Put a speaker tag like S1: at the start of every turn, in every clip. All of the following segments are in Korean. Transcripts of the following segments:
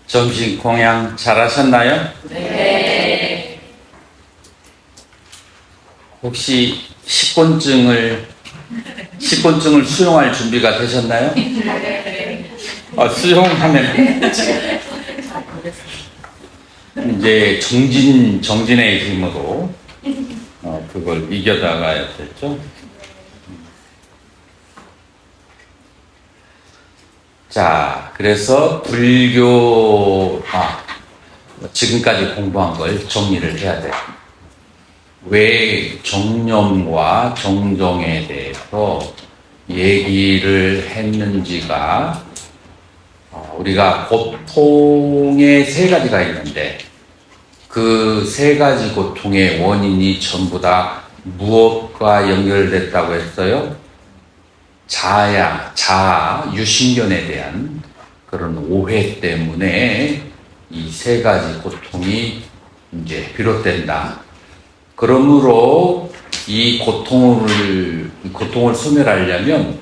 S1: 점심 공양 잘하셨나요?
S2: 네.
S1: 혹시 식곤증을 수용할 준비가 되셨나요? 수용하면 이제 정진의 힘으로 그걸 이겨나가야 되죠. 자, 그래서 지금까지 공부한 걸 정리를 해야 돼요. 왜 정념과 정정에 대해서 얘기를 했는지가, 우리가 고통의 세 가지가 있는데 그 세 가지 고통의 원인이 전부 다 무엇과 연결됐다고 했어요? 자아, 유신견에 대한 그런 오해 때문에 이 세 가지 고통이 이제 비롯된다. 그러므로 이 고통을 소멸하려면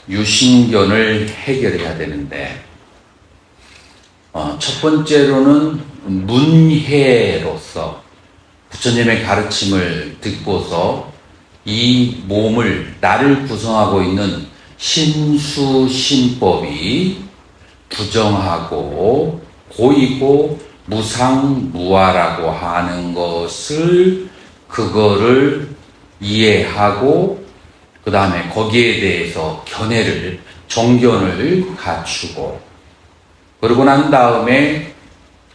S1: 유신견을 해결해야 되는데, 첫 번째로는 문해로서 부처님의 가르침을 듣고서 이 몸을, 나를 구성하고 있는 신수신법이 부정하고 고이고 무상무아라고 하는 것을, 그거를 이해하고 그 다음에 거기에 대해서 정견을 갖추고, 그러고 난 다음에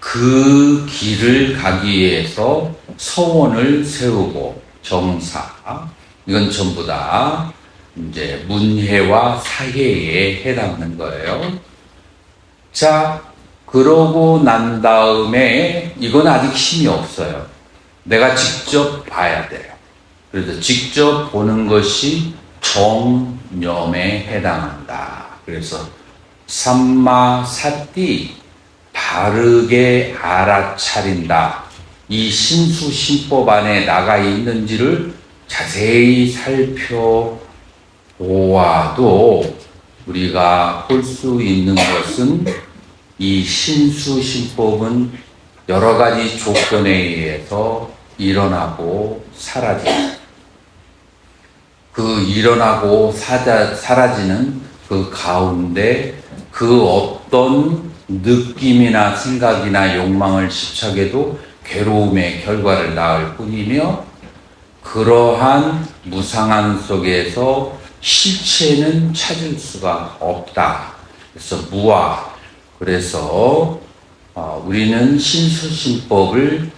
S1: 그 길을 가기 위해서 서원을 세우고 정사, 이건 전부 다 이제 문해와 사해에 해당하는 거예요. 자, 그러고 난 다음에 이건 아직 힘이 없어요. 내가 직접 봐야 돼요. 그래서 직접 보는 것이 정념에 해당한다. 그래서 삼마사띠, 바르게 알아차린다. 이 신수신법 안에 나가 있는지를 자세히 살펴보아도 우리가 볼 수 있는 것은, 이 신수신법은 여러 가지 조건에 의해서 일어나고 사라진다. 그 일어나고 사라지는 그 가운데 그 어떤 느낌이나 생각이나 욕망을 집착해도 괴로움의 결과를 낳을 뿐이며, 그러한 무상한 속에서 실체는 찾을 수가 없다. 그래서 무아. 그래서 우리는 신수신법을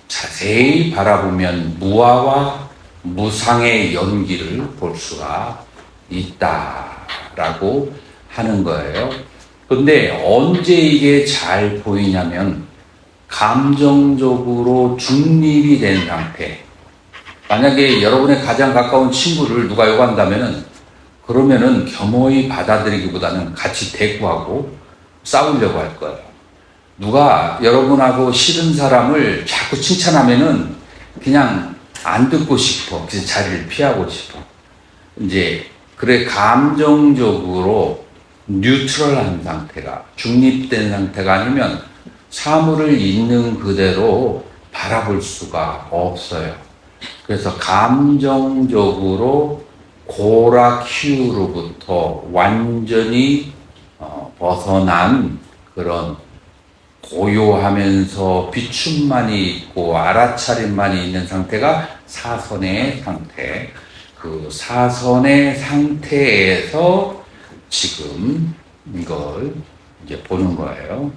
S1: 자세히 바라보면 무아와 무상의 연기를 볼 수가 있다라고 하는 거예요. 근데 언제 이게 잘 보이냐면, 감정적으로 중립이 된 상태. 만약에 여러분의 가장 가까운 친구를 누가 그러면은 겸허히 받아들이기보다는 같이 대꾸하고 싸우려고 할 거예요. 누가 여러분하고 싫은 사람을 자꾸 칭찬하면은 그냥 안 듣고 싶어. 그래서 자리를 피하고 싶어. 그래, 감정적으로 뉴트럴한 상태가, 중립된 상태가 아니면 사물을 있는 그대로 바라볼 수가 없어요. 그래서 감정적으로 고라키우로부터 완전히 벗어난 그런 고요하면서 비춤만이 있고 알아차림만이 있는 상태가 사선의 상태. 그 사선의 상태에서 지금 이걸 이제 보는 거예요.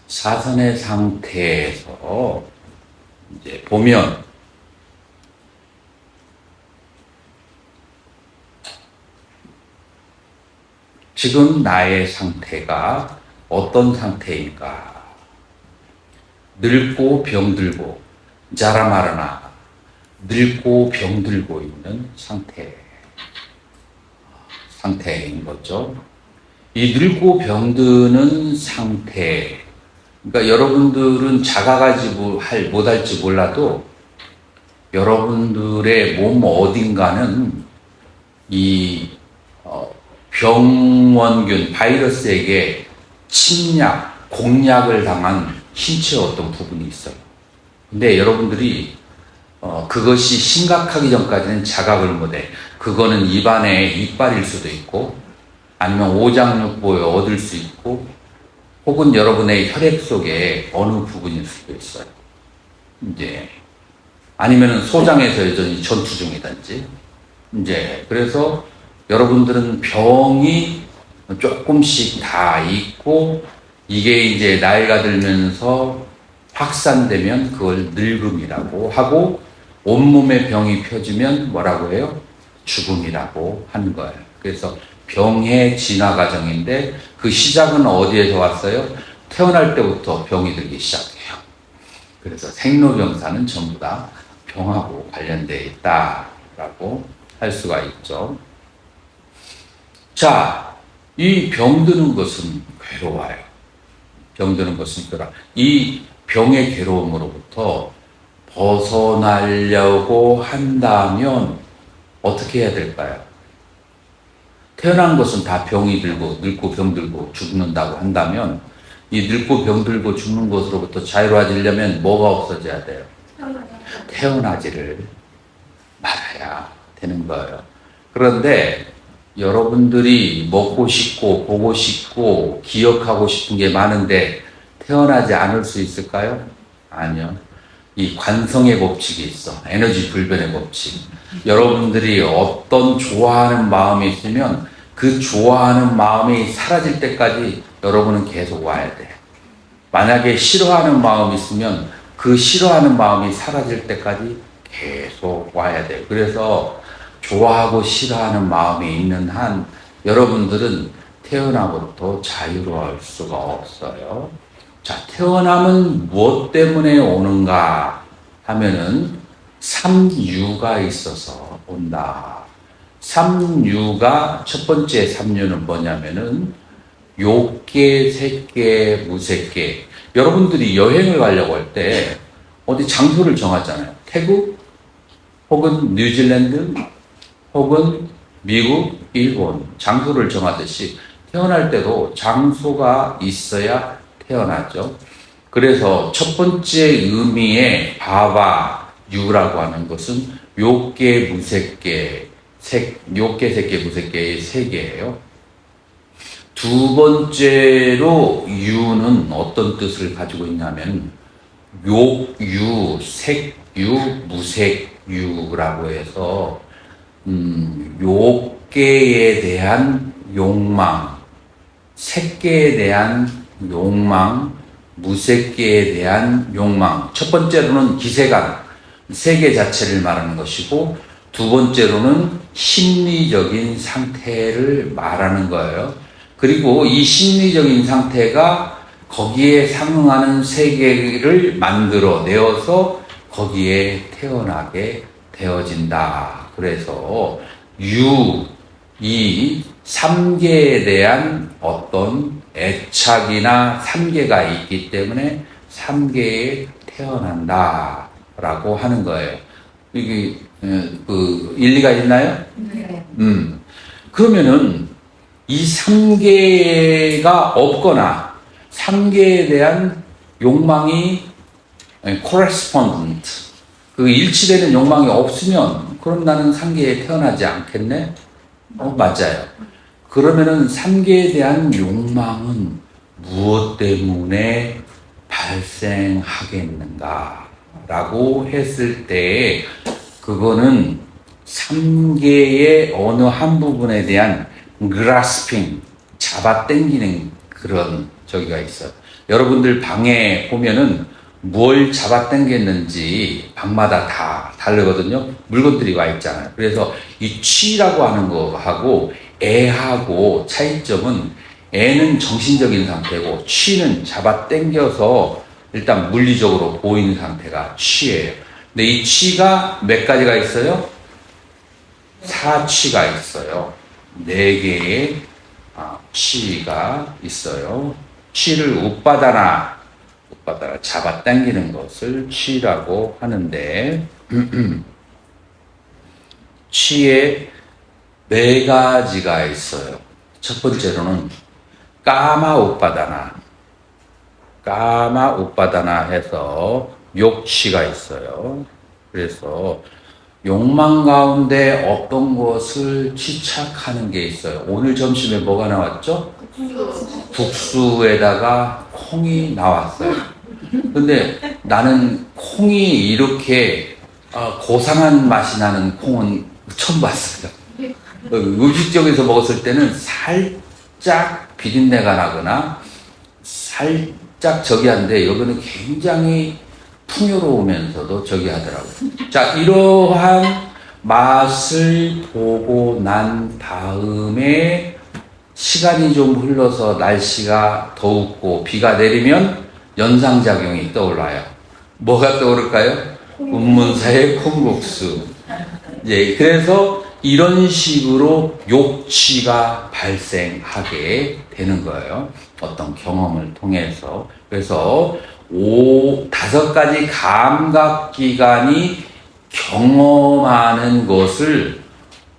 S1: 사선의 상태에서 이제 보면, 지금 나의 상태가 어떤 상태인가? 늙고 병들고, 자라마르나, 늙고 병들고 있는 상태인 거죠. 이 늙고 병드는 상태, 그러니까 여러분들은 자각하지 못할지 몰라도 여러분들의 몸 어딘가는 이 병원균, 바이러스에게 침략, 공략을 당한 신체의 어떤 부분이 있어요. 근데 여러분들이 그것이 심각하기 전까지는 자각을 못해. 그거는 입안에 이빨일 수도 있고, 아니면 오장육부에 얻을 수 있고, 혹은 여러분의 혈액 속에 어느 부분일 수도 있어요. 이제 아니면은 소장에서 여전히 전투 중이든지. 이제 그래서 여러분들은 병이 조금씩 다 있고, 이게 이제 나이가 들면서 확산되면 그걸 늙음이라고 하고, 온몸에 병이 펴지면 뭐라고 해요? 죽음이라고 하는 거예요. 그래서 병의 진화 과정인데, 그 시작은 어디에서 왔어요? 태어날 때부터 병이 들기 시작해요. 그래서 생로병사는 전부 다 병하고 관련되어 있다라고 할 수가 있죠. 자, 이 병드는 것은 괴로워요. 병드는 것은 괴로워. 이 병의 괴로움으로부터 벗어나려고 한다면 어떻게 해야 될까요? 태어난 것은 다 병이 들고 늙고 병들고 죽는다고 한다면, 이 늙고 병들고 죽는 것으로부터 자유로워지려면 뭐가 없어져야 돼요? 태어나지를 말아야 되는 거예요. 그런데 여러분들이 먹고 싶고 보고 싶고 기억하고 싶은 게 많은데 태어나지 않을 수 있을까요? 아니요. 이 관성의 법칙이 있어. 에너지 불변의 법칙. 여러분들이 어떤 좋아하는 마음이 있으면 그 좋아하는 마음이 사라질 때까지 여러분은 계속 와야 돼. 만약에 싫어하는 마음이 있으면 그 싫어하는 마음이 사라질 때까지 계속 와야 돼. 그래서 좋아하고 싫어하는 마음이 있는 한 여러분들은 태어나부터 자유로울 수가 없어요. 자, 태어남은 무엇 때문에 오는가 하면은 삼유가 있어서 온다. 삼유가, 첫 번째 삼유는 뭐냐면은 욕계, 색계, 무색계. 여러분들이 여행을 가려고 할 때 어디 장소를 정하잖아요. 태국, 혹은 뉴질랜드, 혹은 미국, 일본. 장소를 정하듯이 태어날 때도 장소가 있어야 태어나죠. 그래서 첫 번째 의미의 바바, 유라고 하는 것은 욕계, 무색계, 욕계, 색계, 무색계의 세 개예요. 두 번째로 유는 어떤 뜻을 가지고 있냐면 욕유, 색유, 무색유라고 해서 욕계에 대한 욕망, 색계에 대한 욕망, 무색계에 대한 욕망. 첫 번째로는 기세감, 세계 자체를 말하는 것이고, 두 번째로는 심리적인 상태를 말하는 거예요. 그리고 이 심리적인 상태가 거기에 상응하는 세계를 만들어 내어서 거기에 태어나게 되어진다. 그래서 이 삼계에 대한 어떤 애착이나 삼계가 있기 때문에 삼계에 태어난다 라고 하는 거예요. 이게 일리가 있나요?
S2: 네.
S1: 그러면은 이 삼계가 없거나 삼계에 대한 욕망이 correspondent, 그 일치되는 욕망이 없으면 그럼 나는 삼계에 태어나지 않겠네? 맞아요. 그러면은 삼계에 대한 욕망은 무엇 때문에 발생하겠는가? 라고 했을 때 그거는 삼계의 어느 한 부분에 대한 grasping, 잡아당기는 그런 저기가 있어요. 여러분들 방에 보면은 뭘 잡아당겼는지 방마다 다 다르거든요. 물건들이 와 있잖아요. 그래서 이 취라고 하는 거하고 애하고 차이점은, 애는 정신적인 상태고 취는 잡아당겨서 일단 물리적으로 보이는 상태가 취예요. 근데 이 취가 몇 가지가 있어요? 사취가 있어요. 4개의 취가 있어요. 취를 웃바다나 잡아당기는 것을 취라고 하는데, 취에 4가지가 있어요. 첫 번째로는 까마 웃바다나, 까마 우빠다나 해서 욕치가 있어요. 그래서 욕망 가운데 어떤 것을 취착하는 게 있어요. 오늘 점심에 뭐가 나왔죠? 국수에다가 콩이 나왔어요. 근데 나는 콩이 이렇게 고상한 맛이 나는 콩은 처음 봤어요. 음식점에서 먹었을 때는 살짝 비린내가 나거나 살짝 저기 한데 여기는 굉장히 풍요로우면서도 저기 하더라고요. 자, 이러한 맛을 보고 난 다음에 시간이 좀 흘러서 날씨가 덥고 비가 내리면 연상작용이 떠올라요. 뭐가 떠오를까요? 운문사의 콩국수. 예, 그래서 이런 식으로 욕취가 발생하게 되는 거예요. 어떤 경험을 통해서. 그래서 5가지 감각기관이 경험하는 것을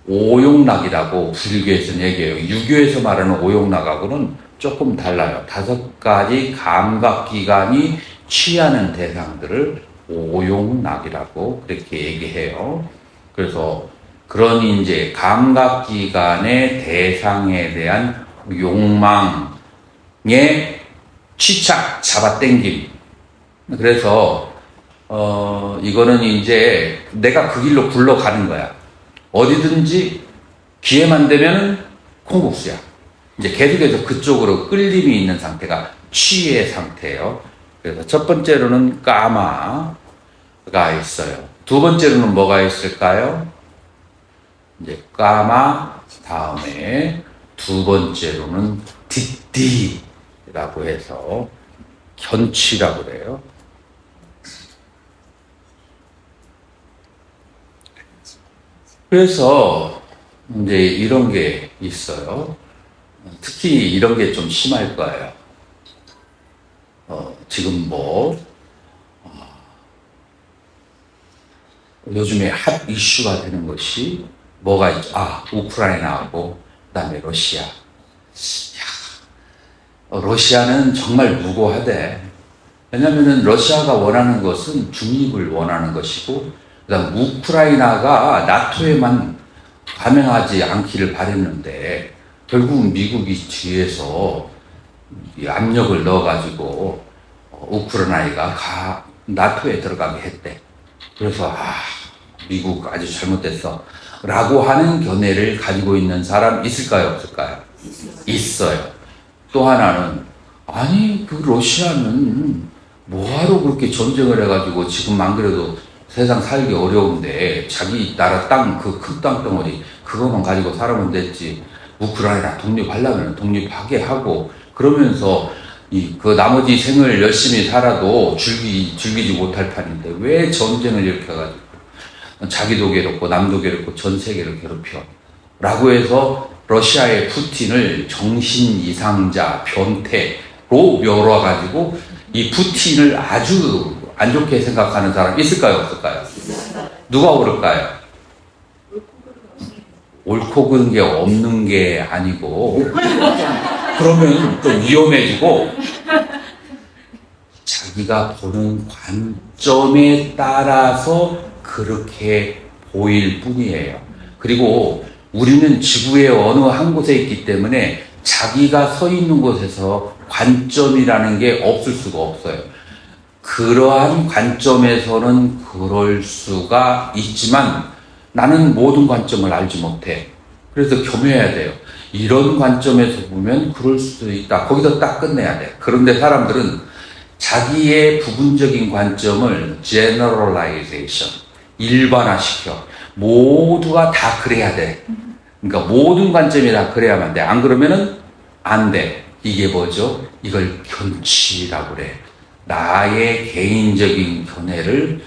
S1: 오욕락이라고 불교에서는 얘기해요. 유교에서 말하는 오욕락하고는 조금 달라요. 5가지 감각기관이 취하는 대상들을 오욕락이라고 그렇게 얘기해요. 그래서 그런 이제 감각기관의 대상에 대한 욕망의 취착, 잡아당김. 그래서 이거는 이제 내가 그 길로 굴러가는 거야. 어디든지 기회만 되면 콩국수야. 이제 계속해서 그쪽으로 끌림이 있는 상태가 취의 상태예요. 그래서 첫 번째로는 까마가 있어요. 두 번째로는 뭐가 있을까요? 이제 까마 다음에 두 번째로는 뒷디라고 해서 견취라고 그래요. 그래서 이제 이런 게 있어요. 특히 이런 게 좀 심할 거예요. 지금 요즘에 핫 이슈가 되는 것이 뭐가 있죠? 우크라이나하고 그다음에 러시아. 러시아는 정말 무고하대. 왜냐면은 러시아가 원하는 것은 중립을 원하는 것이고, 그다음 우크라이나가 나토에만 가맹하지 않기를 바랬는데 결국 미국이 뒤에서 압력을 넣어가지고 우크라이나가 나토에 들어가게 했대. 그래서 미국 아주 잘못됐어 라고 하는 견해를 가지고 있는 사람 있을까요, 없을까요? 있어요. 또 하나는 아니 그 러시아는 뭐하러 그렇게 전쟁을 해가지고 지금 안 그래도 세상 살기 어려운데 자기 나라 땅 그 큰 땅덩어리 그거만 가지고 살아면 됐지. 우크라이나 독립하려면 독립하게 하고 그러면서 그 나머지 생을 열심히 살아도 즐기지 못할 판인데 왜 전쟁을 이렇게 해가지고 자기도 괴롭고 남도 괴롭고 전 세계를 괴롭혀 라고 해서 러시아의 푸틴을 정신 이상자 변태로 묘러가지고 이 푸틴을 아주 안 좋게 생각하는 사람 있을까요, 없을까요? 누가 옳을까요? 옳고 그른 게 없는 게 아니고 그러면 또 위험해지고 자기가 보는 관점에 따라서 그렇게 보일 뿐이에요. 그리고 우리는 지구의 어느 한 곳에 있기 때문에 자기가 서 있는 곳에서 관점이라는 게 없을 수가 없어요. 그러한 관점에서는 그럴 수가 있지만 나는 모든 관점을 알지 못해. 그래서 겸해야 돼요. 이런 관점에서 보면 그럴 수도 있다. 거기서 딱 끝내야 돼. 그런데 사람들은 자기의 부분적인 관점을 generalization, 일반화시켜. 모두가 다 그래야 돼. 그러니까 모든 관점이 다 그래야만 돼. 안 그러면은 안 돼. 이게 뭐죠? 이걸 견치라고 그래. 나의 개인적인 견해를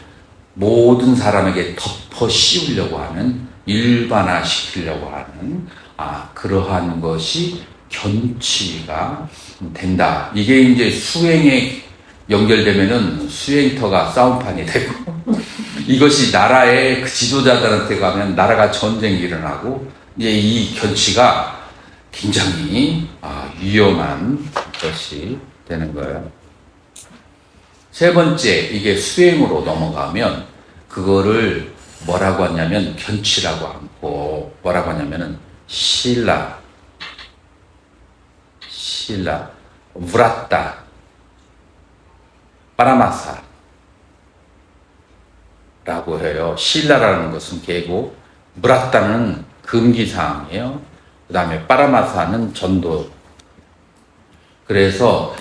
S1: 모든 사람에게 덮어 씌우려고 하는, 일반화시키려고 하는 그러한 것이 견치가 된다. 이게 이제 수행에 연결되면은 수행터가 싸움판이 되고 이것이 나라의 그 지도자들한테 가면 나라가 전쟁이 일어나고 이제 이 견치가 굉장히 위험한 것이 되는 거예요. 세 번째, 이게 수행으로 넘어가면 그거를 뭐라고 하냐면 견치라고 하고, 뭐라고 하냐면은 실라, 브라타, 파라마사 라고 해요. 실라라는 것은 개고, 브라타는 금기사항이에요. 그 다음에 파라마사는 전도. 그래서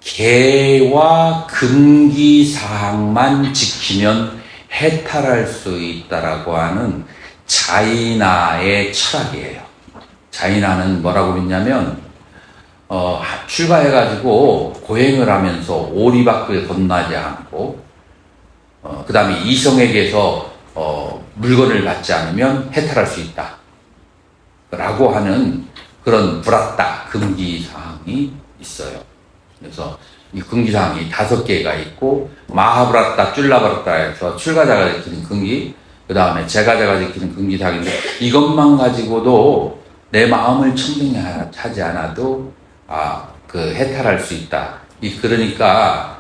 S1: 개와 금기사항만 지키면 해탈할 수 있다라고 하는 자이나의 철학이에요. 자이나는 뭐라고 믿냐면 출가해가지고 고행을 하면서 오리밖을 건너지 않고 그 다음에 이성에게서 물건을 받지 않으면 해탈할 수 있다 라고 하는 그런 브라타 금기사항이 있어요. 그래서 이 금기사항이 5개가 있고, 마하브라타, 쫄라브라타에서 출가자가 지키는 금기, 그 다음에 제가자가 지키는 금기사항인데, 이것만 가지고도 내 마음을 청정하지 않아도 해탈할 수 있다. 그러니까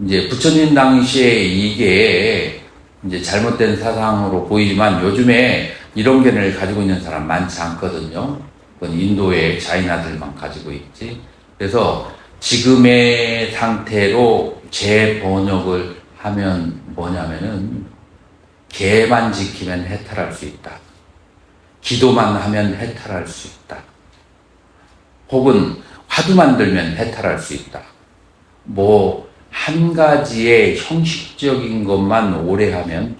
S1: 이제 부처님 당시에 이게 이제 잘못된 사상으로 보이지만 요즘에 이런 견해를 가지고 있는 사람 많지 않거든요. 그건 인도의 자이나들만 가지고 있지. 그래서 지금의 상태로 재번역을 하면 뭐냐면은 개만 지키면 해탈할 수 있다. 기도만 하면 해탈할 수 있다. 혹은 화두만 들면 해탈할 수 있다. 한 가지의 형식적인 것만 오래 하면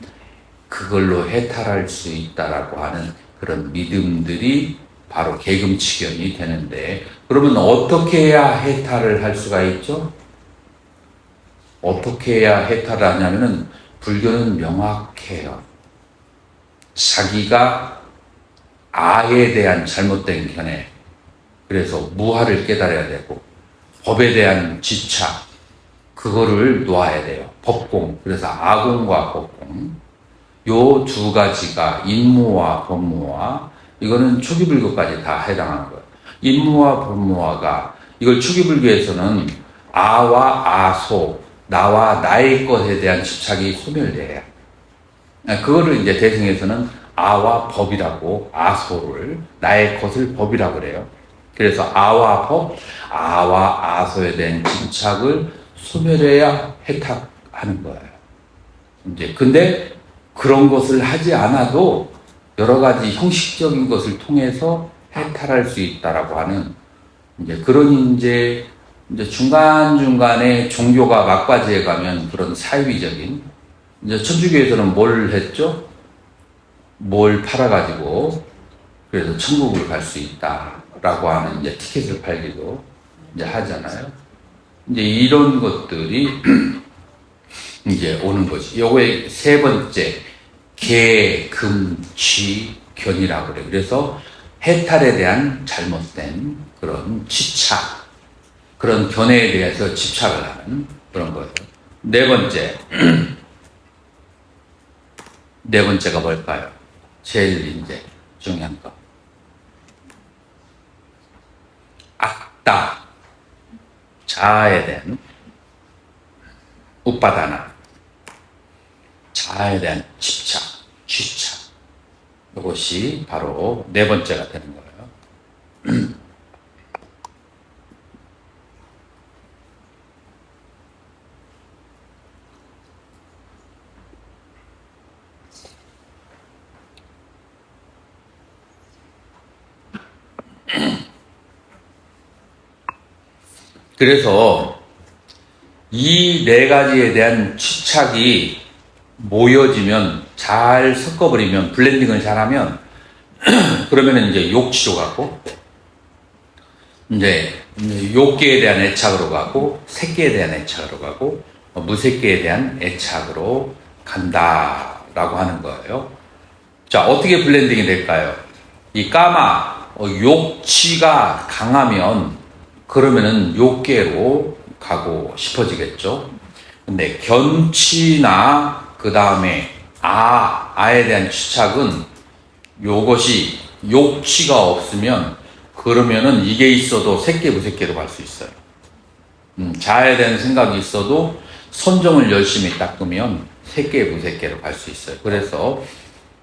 S1: 그걸로 해탈할 수 있다라고 하는 그런 믿음들이 바로 개금치견이 되는데, 그러면 어떻게 해야 해탈을 할 수가 있죠? 어떻게 해야 해탈을 하냐면은 불교는 명확해요. 자기가 아에 대한 잘못된 견해, 그래서 무아를 깨달아야 되고, 법에 대한 지착, 그거를 놓아야 돼요. 법공, 그래서 아공과 법공, 요 2가지가 인무와 법무와, 이거는 초기불교까지 다 해당하는 거예요. 인무와 법무와가, 이걸 초기불교에서는 아와 아소, 나와 나의 것에 대한 집착이 소멸돼요. 그거를 이제 대승에서는 아와 법이라고, 아소를, 나의 것을 법이라고 그래요. 그래서 아와 법, 아와 아소에 대한 집착을 소멸해야 해탈하는 거예요. 이제 근데 그런 것을 하지 않아도 여러 가지 형식적인 것을 통해서 해탈할 수 있다라고 하는 이제 그런 이제 중간중간에 종교가 막바지에 가면 그런 사유적인, 이제 천주교에서는 뭘 했죠? 뭘 팔아가지고 그래서 천국을 갈 수 있다라고 하는 이제 티켓을 팔기도 이제 하잖아요. 이제 이런 것들이 이제 오는 거지. 요거의 세 번째, 개, 금, 쥐, 견이라고 그래. 그래서 해탈에 대한 잘못된 그런 집착, 그런 견해에 대해서 집착을 하는 그런 거예요. 네 번째가 뭘까요? 제일 이제 중요한 거. 악다, 자아에 대한 우빠다나, 자아에 대한 집착, 쥐착. 이것이 바로 네 번째가 되는 거예요. 그래서 이 네 가지에 대한 집착이 모여지면, 잘 섞어버리면, 블렌딩을 잘하면, 그러면은 이제 욕치로 가고, 이제 욕계에 대한 애착으로 가고, 색계에 대한 애착으로 가고, 무색계에 대한 애착으로 간다라고 하는 거예요. 자, 어떻게 블렌딩이 될까요? 이 까마, 욕치가 강하면, 그러면은 욕계로 가고 싶어지겠죠. 근데 견치나 그 다음에 아에 대한 집착은, 요것이 욕치가 없으면 그러면은 이게 있어도 색계 무색계로 갈 수 있어요. 자야 되는 생각이 있어도 선정을 열심히 닦으면 새끼 무새끼로 갈 수 있어요. 그래서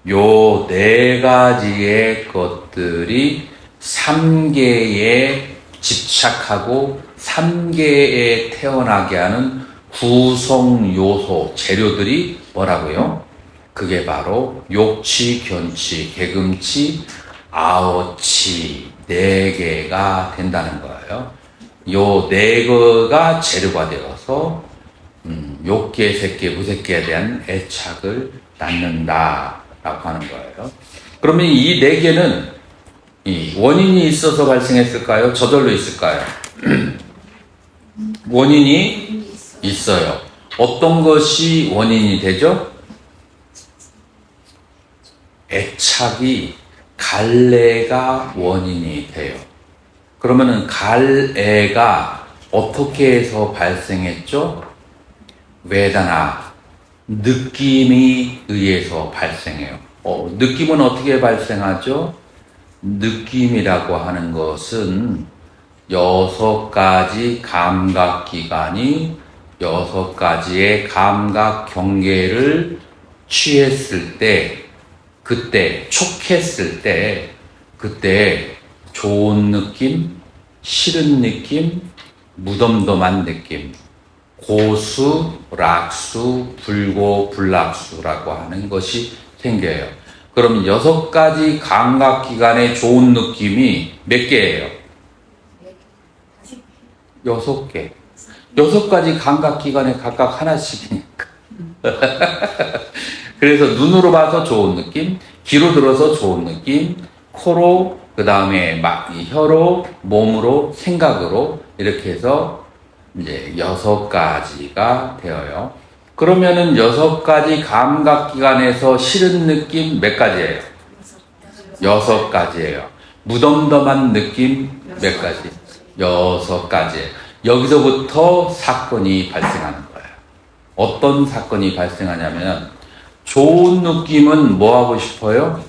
S1: 요 네 가지의 것들이 3계에 집착하고 3계에 태어나게 하는 구성 요소, 재료들이 뭐라고요? 그게 바로 욕치, 견치, 개금치, 아어치 네 개가 된다는 거예요. 요 네 개가 재료가 되어서 욕계, 색계, 무색계에 대한 애착을 낳는다라고 하는 거예요. 그러면 이 네 개는 이 원인이 있어서 발생했을까요? 저절로 있을까요? 원인이 있어요. 어떤 것이 원인이 되죠? 애착이 갈래가 원인이 돼요. 그러면은 갈애가 어떻게 해서 발생했죠? 웨다나, 느낌이 의해서 발생해요. 느낌은 어떻게 발생하죠? 느낌이라고 하는 것은 6가지 감각기관이 6가지의 감각 경계를 취했을 때, 그때 촉했을 때, 그때 좋은 느낌, 싫은 느낌, 무덤덤한 느낌, 고수, 락수, 불고, 불락수라고 하는 것이 생겨요. 그럼 6가지 감각기관의 좋은 느낌이 몇 개예요? 6개. 6가지 감각기관에 각각 하나씩이니까. 그래서 눈으로 봐서 좋은 느낌, 귀로 들어서 좋은 느낌, 코로, 그 다음에 혀로, 몸으로, 생각으로 이렇게 해서 이제 6가지가 되어요. 그러면은 6가지 감각기관에서 싫은 느낌 몇 가지예요? 6가지예요. 무덤덤한 느낌 몇 가지? 6가지예요. 여기서부터 사건이 발생하는 거예요. 어떤 사건이 발생하냐면 좋은 느낌은 뭐 하고 싶어요?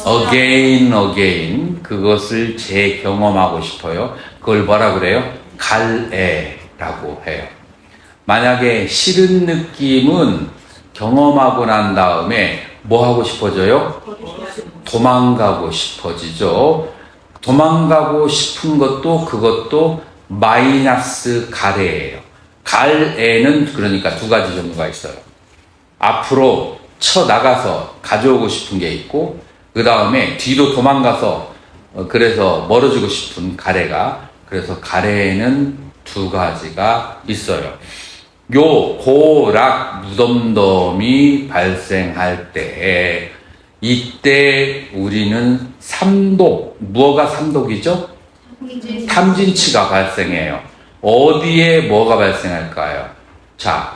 S1: again 그것을 재경험하고 싶어요. 그걸 뭐라 그래요? 갈애라고 해요. 만약에 싫은 느낌은 경험하고 난 다음에 뭐 하고 싶어져요? 도망가고 싶어지죠. 도망가고 싶은 것도 그것도 마이너스 갈애예요. 갈애는 그러니까 2가지 종류가 있어요. 앞으로 쳐나가서 가져오고 싶은 게 있고, 그 다음에 뒤로 도망가서 그래서 멀어지고 싶은 갈애가, 그래서 갈애에는 2가지가 있어요. 요 고락 무덤덤이 발생할 때, 이때 우리는 삼독, 무엇가 삼독이죠? 탐진치가 발생해요. 어디에 뭐가 발생할까요? 자,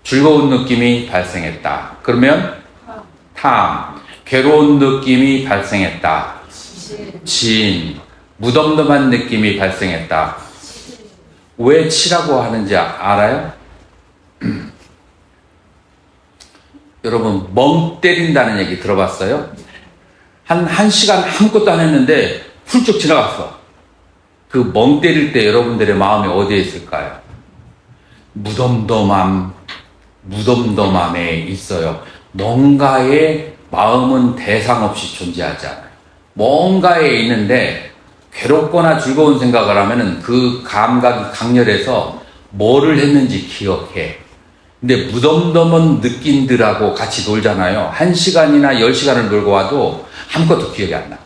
S1: 즐거운 느낌이 발생했다. 그러면 탐, 괴로운 느낌이 발생했다. 진, 무덤덤한 느낌이 발생했다. 왜 치라고 하는지 알아요? 여러분, 멍 때린다는 얘기 들어봤어요? 한 시간 아무것도 안 했는데 훌쩍 지나갔어. 그 멍 때릴 때 여러분들의 마음이 어디에 있을까요? 무덤덤함에 있어요. 뭔가에 마음은 대상 없이 존재하지 않아요. 뭔가에 있는데 괴롭거나 즐거운 생각을 하면은 그 감각이 강렬해서 뭐를 했는지 기억해. 근데 무덤덤한 느낌들하고 같이 놀잖아요. 1시간이나 10시간을 놀고 와도 아무것도 기억이 안 나.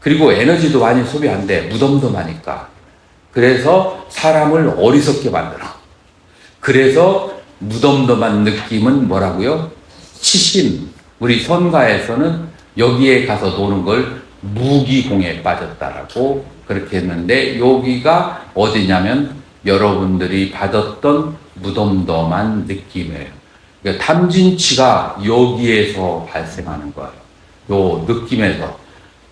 S1: 그리고 에너지도 많이 소비 안 돼. 무덤덤하니까. 그래서 사람을 어리석게 만들어. 그래서 무덤덤한 느낌은 뭐라고요? 치심. 우리 선가에서는 여기에 가서 노는 걸 무기공에 빠졌다라고 그렇게 했는데, 여기가 어디냐면 여러분들이 받았던 무덤덤한 느낌이에요. 그러니까 탐진치가 여기에서 발생하는 거예요. 요 느낌에서.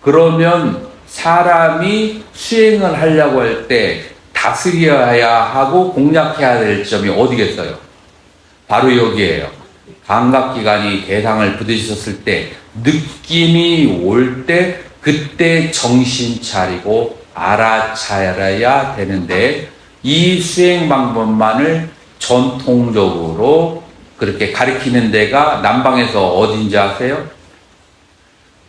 S1: 그러면 사람이 수행을 하려고 할 때 다스려야 하고 공략해야 될 점이 어디겠어요? 바로 여기에요. 감각기관이 대상을 부딪혔을 때, 느낌이 올 때, 그때 정신 차리고 알아차려야 되는데 이 수행 방법만을 전통적으로 그렇게 가리키는 데가 남방에서 어딘지 아세요?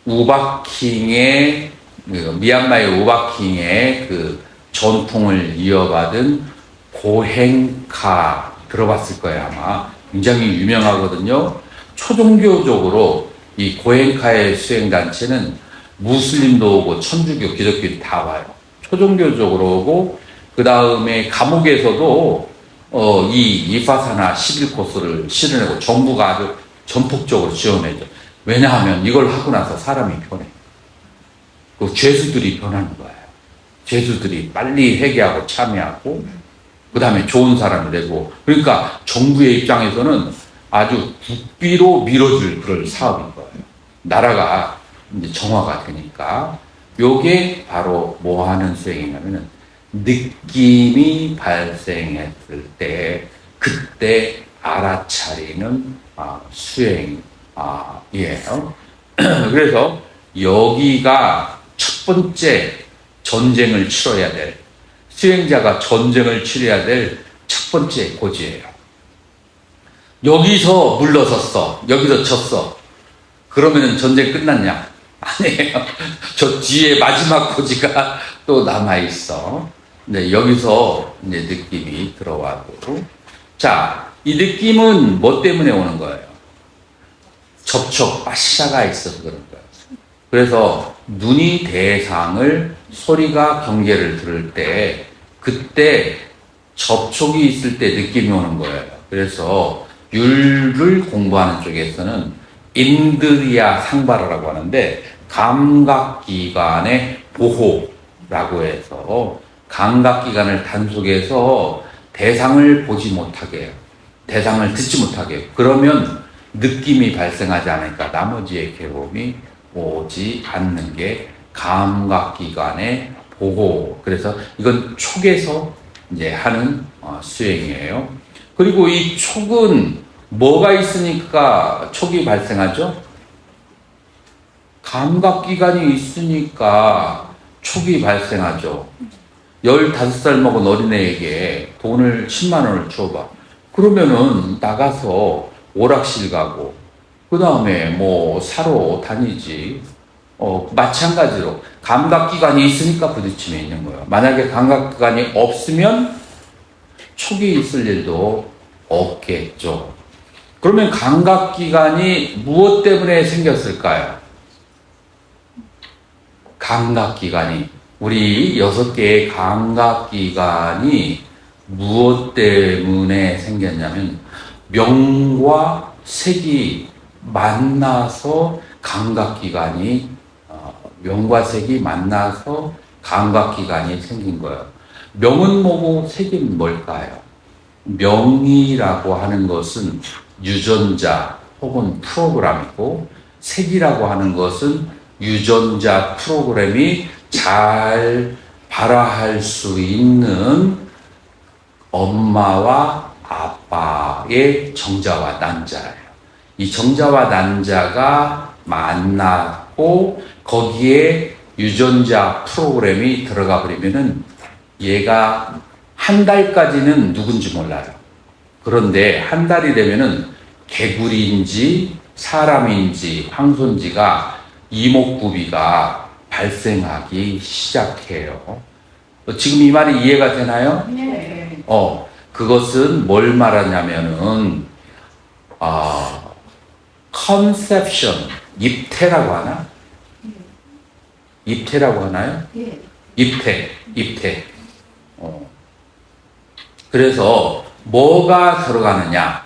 S1: 우바킹의 미얀마의 우바킹의 그 전통을 이어받은 고행카 들어봤을 거예요 아마. 굉장히 유명하거든요. 초종교적으로 이 고행카의 수행단체는 무슬림도 오고 천주교, 기독교 다 와요. 초종교적으로 오고 그 다음에 감옥에서도 이 이파사나 11코스를 실현하고 정부가 아주 전폭적으로 지원해줘. 왜냐하면 이걸 하고 나서 사람이 변해. 그 죄수들이 변하는 거예요. 죄수들이 빨리 회개하고 참여하고 그 다음에 좋은 사람이 되고, 그러니까 정부의 입장에서는 아주 국비로 밀어줄 그럴 사업인 거예요. 나라가 이제 정화가 되니까. 요게 바로 뭐 하는 수행이냐면은 느낌이 발생했을 때 그때 알아차리는 수행이에요. 그래서 여기가 첫 번째 전쟁을 치러야 될, 수행자가 전쟁을 치러야 될 첫 번째 고지예요. 여기서 물러섰어. 여기서 졌어. 그러면은 전쟁 끝났냐? 아니에요. 저 뒤에 마지막 고지가 또 남아있어. 네, 여기서 이제 느낌이 들어와도. 자, 이 느낌은 뭐 때문에 오는 거예요? 접촉, 빠샤가 있어서 그런 거예요. 그래서 눈이 대상을, 소리가 경계를 들을 때, 그때 접촉이 있을 때 느낌이 오는 거예요. 그래서 율을 공부하는 쪽에서는 인드리아 상바라라고 하는데, 감각기관의 보호라고 해서 감각기관을 단속해서 대상을 보지 못하게 해요. 대상을 듣지 못하게 해요. 그러면 느낌이 발생하지 않으니까 나머지의 괴로움이 오지 않는 게 감각기관의 보호. 그래서 이건 촉에서 이제 하는 수행이에요. 그리고 이 촉은 뭐가 있으니까 촉이 발생하죠? 감각기관이 있으니까 촉이 발생하죠. 15살 먹은 어린애에게 돈을 10만 원을 줘봐. 그러면은 나가서 오락실 가고, 그 다음에 뭐 사러 다니지. 마찬가지로 감각기관이 있으니까 부딪힘이 있는 거예요. 만약에 감각기관이 없으면 촉이 있을 일도 없겠죠. 그러면 감각기관이 무엇 때문에 생겼을까요? 감각기관이, 우리 6개의 감각기관이 무엇 때문에 생겼냐면 명과 색이 만나서 감각기관이 명과 색이 만나서 감각기관이 생긴 거예요. 명은 뭐고 색은 뭘까요? 명이라고 하는 것은 유전자 혹은 프로그램이고, 색이라고 하는 것은 유전자 프로그램이 잘 발화할 수 있는 엄마와 아빠의 정자와 난자예요. 이 정자와 난자가 만났고 거기에 유전자 프로그램이 들어가 버리면은 얘가 한 달까지는 누군지 몰라요. 그런데 한 달이 되면은 개구리인지 사람인지 황소인지가 이목구비가 발생하기 시작해요. 지금 이 말이 이해가 되나요?
S2: 네.
S1: 그것은 뭘 말하냐면은 컨셉션, 입태라고 하나? 입태라고 하나요?
S2: 예.
S1: 입태. 그래서 뭐가 들어가느냐?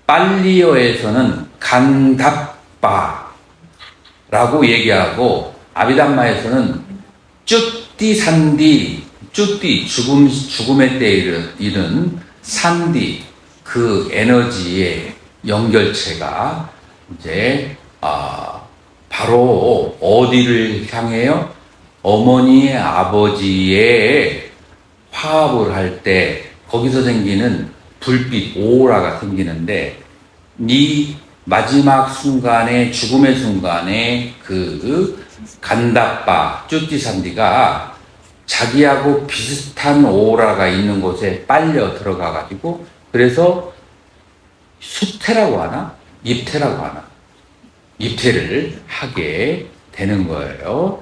S1: 팔리어에서는 간답바라고 얘기하고, 아비담마에서는 쭈띠산디, 쭈띠, 죽음의 때에 이른 산디, 그 에너지의 연결체가 이제 바로 어디를 향해요? 어머니의 아버지의 화합을 할 때 거기서 생기는 불빛, 오라가 생기는데, 이 마지막 순간에, 죽음의 순간에 그 간다빠, 쭈띠산디가 자기하고 비슷한 오라가 있는 곳에 빨려 들어가 가지고 그래서 수태라고 하나? 입태라고 하나? 입태를 하게 되는 거예요.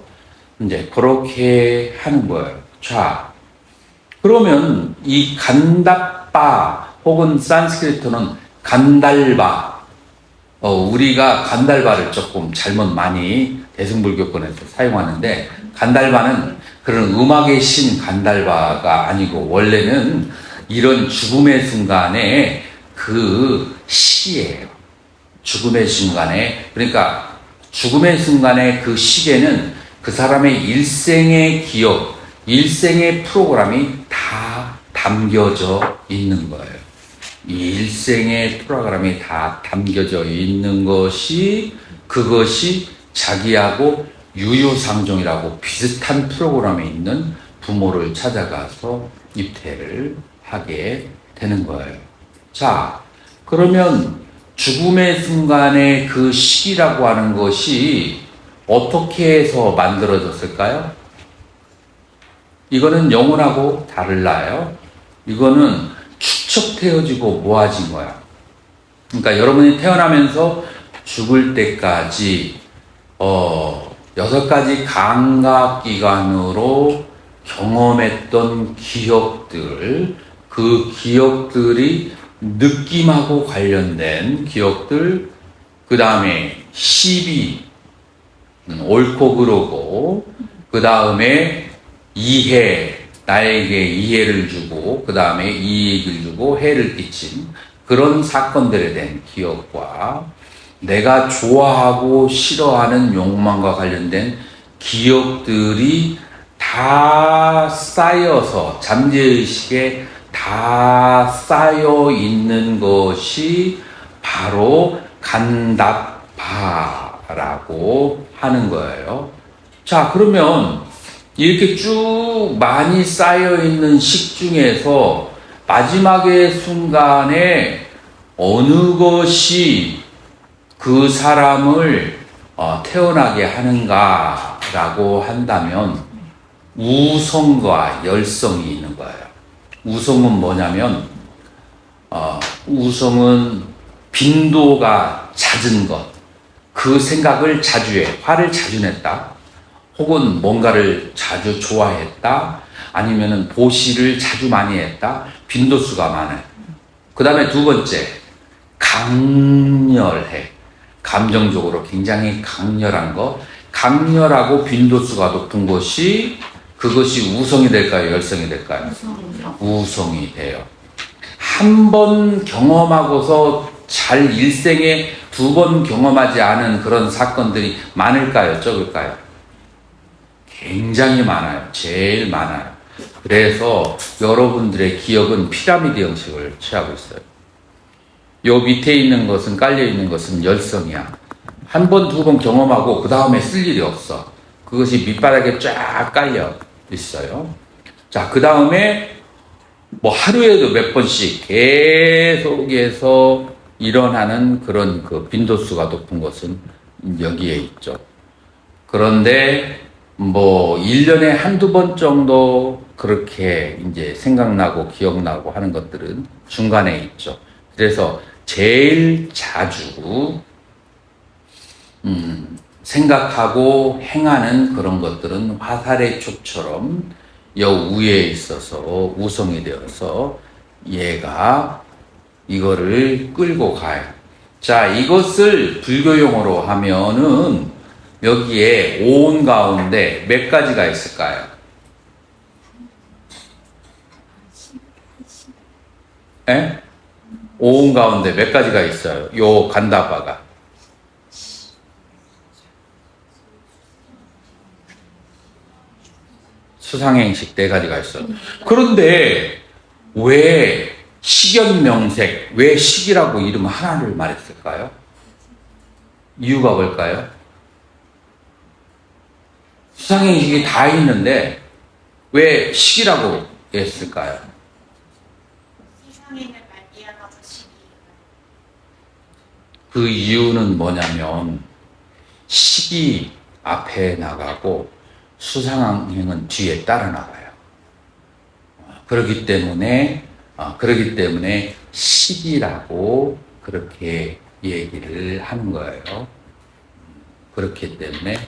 S1: 이제 그렇게 하는 거예요. 자, 그러면 이 간다빠 혹은 산스크리트는 간달바, 우리가 간달바를 조금 잘못 많이 대승불교권에서 사용하는데, 간달바는 그런 음악의 신 간달바가 아니고 원래는 이런 죽음의 순간에 그 시기예요. 죽음의 순간에, 그러니까 죽음의 순간에 그 시계는 그 사람의 일생의 기억, 일생의 프로그램이 다 담겨져 있는 거예요. 이 일생의 프로그램이 다 담겨져 있는 것이, 그것이 자기하고 유유상종이라고 비슷한 프로그램에 있는 부모를 찾아가서 입퇴를 하게 되는 거예요. 자, 그러면 죽음의 순간에 그 시기라고 하는 것이 어떻게 해서 만들어졌을까요? 이거는 영혼하고 달라요. 이거는 축적되어지고 모아진 거야. 그러니까 여러분이 태어나면서 죽을 때까지 6가지 감각기관으로 경험했던 기억들, 그 기억들이 느낌하고 관련된 기억들, 그 다음에 시비, 옳고 그르고, 그 다음에 이해, 나에게 이해를 주고, 그 다음에 이익을 주고 해를 끼친 그런 사건들에 대한 기억과 내가 좋아하고 싫어하는 욕망과 관련된 기억들이 다 쌓여서 잠재의식에 다 쌓여 있는 것이 바로 간다파라고 하는 거예요. 자, 그러면 이렇게 쭉 많이 쌓여 있는 식 중에서 마지막의 순간에 어느 것이 그 사람을 태어나게 하는가라고 한다면 우성과 열성이 있는 거예요. 우성은 뭐냐면 우성은 빈도가 잦은 것, 그 생각을 자주 해, 화를 자주 냈다, 혹은 뭔가를 자주 좋아했다, 아니면은 보시를 자주 많이 했다, 빈도수가 많아요. 그 다음에 두 번째, 강렬해. 감정적으로 굉장히 강렬한 것, 강렬하고 빈도수가 높은 것이, 그것이 우성이 될까요? 열성이 될까요? 우성이 돼요. 한 번 경험하고서 잘 일생에 2번 경험하지 않은 그런 사건들이 많을까요? 적을까요? 굉장히 많아요. 제일 많아요. 그래서 여러분들의 기억은 피라미드 형식을 취하고 있어요. 요 밑에 있는 것은, 깔려 있는 것은 열성이야. 한 번, 2번 경험하고 그 다음에 쓸 일이 없어. 그것이 밑바닥에 쫙 깔려 있어요. 자, 그 다음에 뭐 하루에도 몇 번씩 계속해서 일어나는 그런 그 빈도수가 높은 것은 여기에 있죠. 그런데 뭐 1년에 한두 번 정도 그렇게 이제 생각나고 기억나고 하는 것들은 중간에 있죠. 그래서 제일 자주 생각하고 행하는 그런 것들은 화살의 촉처럼 여 위에 있어서 우성이 되어서 얘가 이거를 끌고 가요. 자, 이것을 불교용어로 하면은 여기에 오온 가운데 몇 가지가 있을까요? 에? 오온 가운데 몇 가지가 있어요? 요 간다바가. 수상행식 4가지가 있어요. 그런데 왜 식연명색, 왜 식이라고 이름 하나를 말했을까요? 이유가 뭘까요? 수상행식이 다 있는데 왜 식이라고 했을까요?
S3: 세상에는 말미암아서 식이.
S1: 그 이유는 뭐냐면 식이 앞에 나가고 수상행은 뒤에 따라 나가요. 그렇기 때문에 시기라고 그렇게 얘기를 하는 거예요. 그렇기 때문에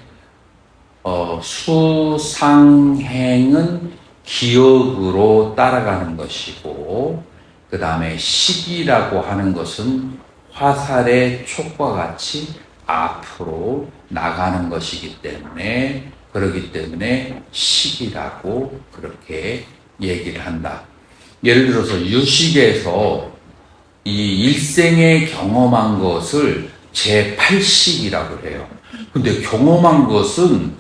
S1: 수상행은 기억으로 따라가는 것이고, 그 다음에 시기라고 하는 것은 화살의 촉과 같이 앞으로 나가는 것이기 때문에, 그렇기 때문에 시기라고 그렇게 얘기를 한다. 예를 들어서 유식에서 이 일생에 경험한 것을 제8식이라고 해요. 근데 경험한 것은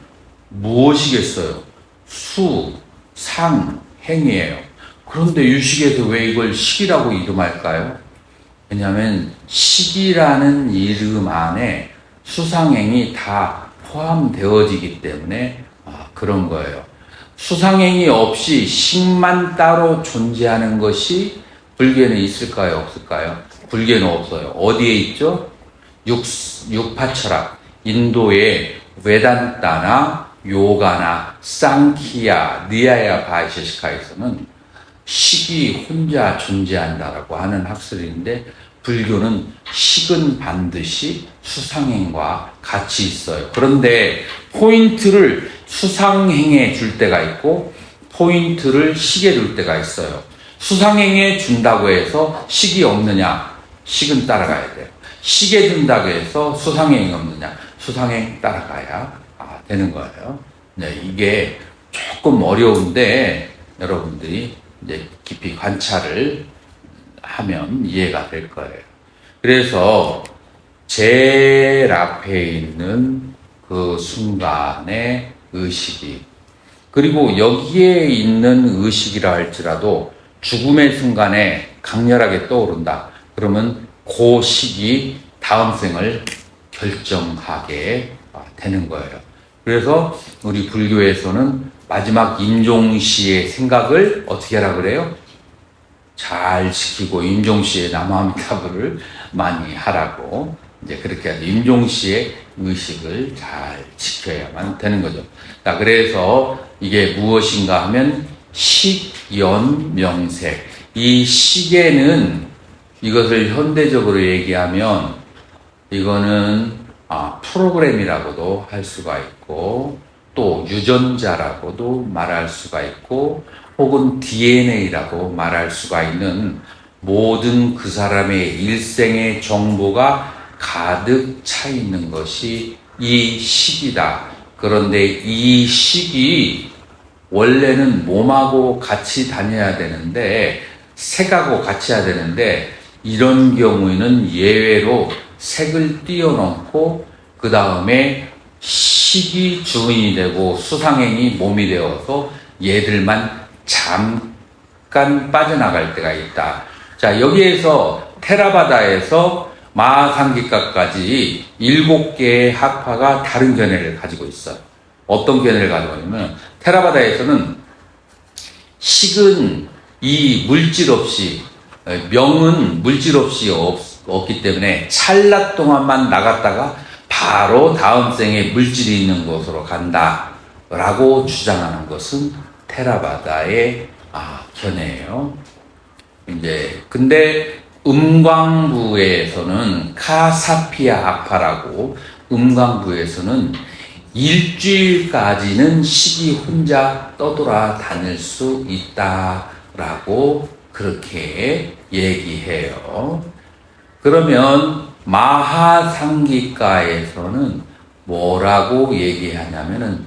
S1: 무엇이겠어요? 수, 상, 행이에요. 그런데 유식에서 왜 이걸 식이라고 이름할까요? 왜냐하면 식이라는 이름 안에 수상행이 다 포함되어지기 때문에 그런 거예요. 수상행이 없이 식만 따로 존재하는 것이 불교에는 있을까요? 없을까요? 불교에는 없어요. 어디에 있죠? 육파철학, 인도의 웨단타나 요가나 상키야, 니아야 바이셰시카에서는 식이 혼자 존재한다라고 하는 학설인데, 불교는 식은 반드시 수상행과 같이 있어요. 그런데 포인트를 수상행에 줄 때가 있고 포인트를 식에 줄 때가 있어요. 수상행에 준다고 해서 식이 없느냐? 식은 따라가야 돼요. 식에 준다고 해서 수상행이 없느냐? 수상행 따라가야 되는 거예요. 네, 이게 조금 어려운데 여러분들이 이제 깊이 관찰을 하면 이해가 될 거예요. 그래서 제일 앞에 있는 그 순간의 의식이, 그리고 여기에 있는 의식이라 할지라도 죽음의 순간에 강렬하게 떠오른다. 그러면 그 시기 다음 생을 결정하게 되는 거예요. 그래서 우리 불교에서는 마지막 임종시의 생각을 어떻게 하라 그래요? 잘 지키고 임종시의 남아미타불을 많이 하라고 이제 그렇게 해서 임종시의 의식을 잘 지켜야만 되는 거죠. 자, 그래서 이게 무엇인가 하면 식연명색. 이 식에는 이것을 현대적으로 얘기하면 이거는 프로그램이라고도 할 수가 있고 또 유전자라고도 말할 수가 있고 혹은 DNA라고 말할 수가 있는 모든 그 사람의 일생의 정보가 가득 차 있는 것이 이 식이다. 그런데 이 식이 원래는 몸하고 같이 다녀야 되는데, 색하고 같이 해야 되는데, 이런 경우에는 예외로 색을 뛰어넘고 그 다음에 식이 주인이 되고 수상행이 몸이 되어서 얘들만 잠깐 빠져나갈 때가 있다. 자, 여기에서 테라바다에서 마하상기가까지 7개의 학파가 다른 견해를 가지고 있어요. 어떤 견해를 가지고 있냐면, 테라바다에서는 식은 이 물질 없이, 명은 물질 없이 없기 때문에 찰나 동안만 나갔다가 바로 다음 생에 물질이 있는 곳으로 간다 라고 주장하는 것은 테라바다의 견해예요. 이제 근데 음광부에서는 카사피아 학파라고, 음광부에서는 일주일까지는 식이 혼자 떠돌아 다닐 수 있다라고 그렇게 얘기해요. 그러면 마하상기가에서는 뭐라고 얘기하냐면은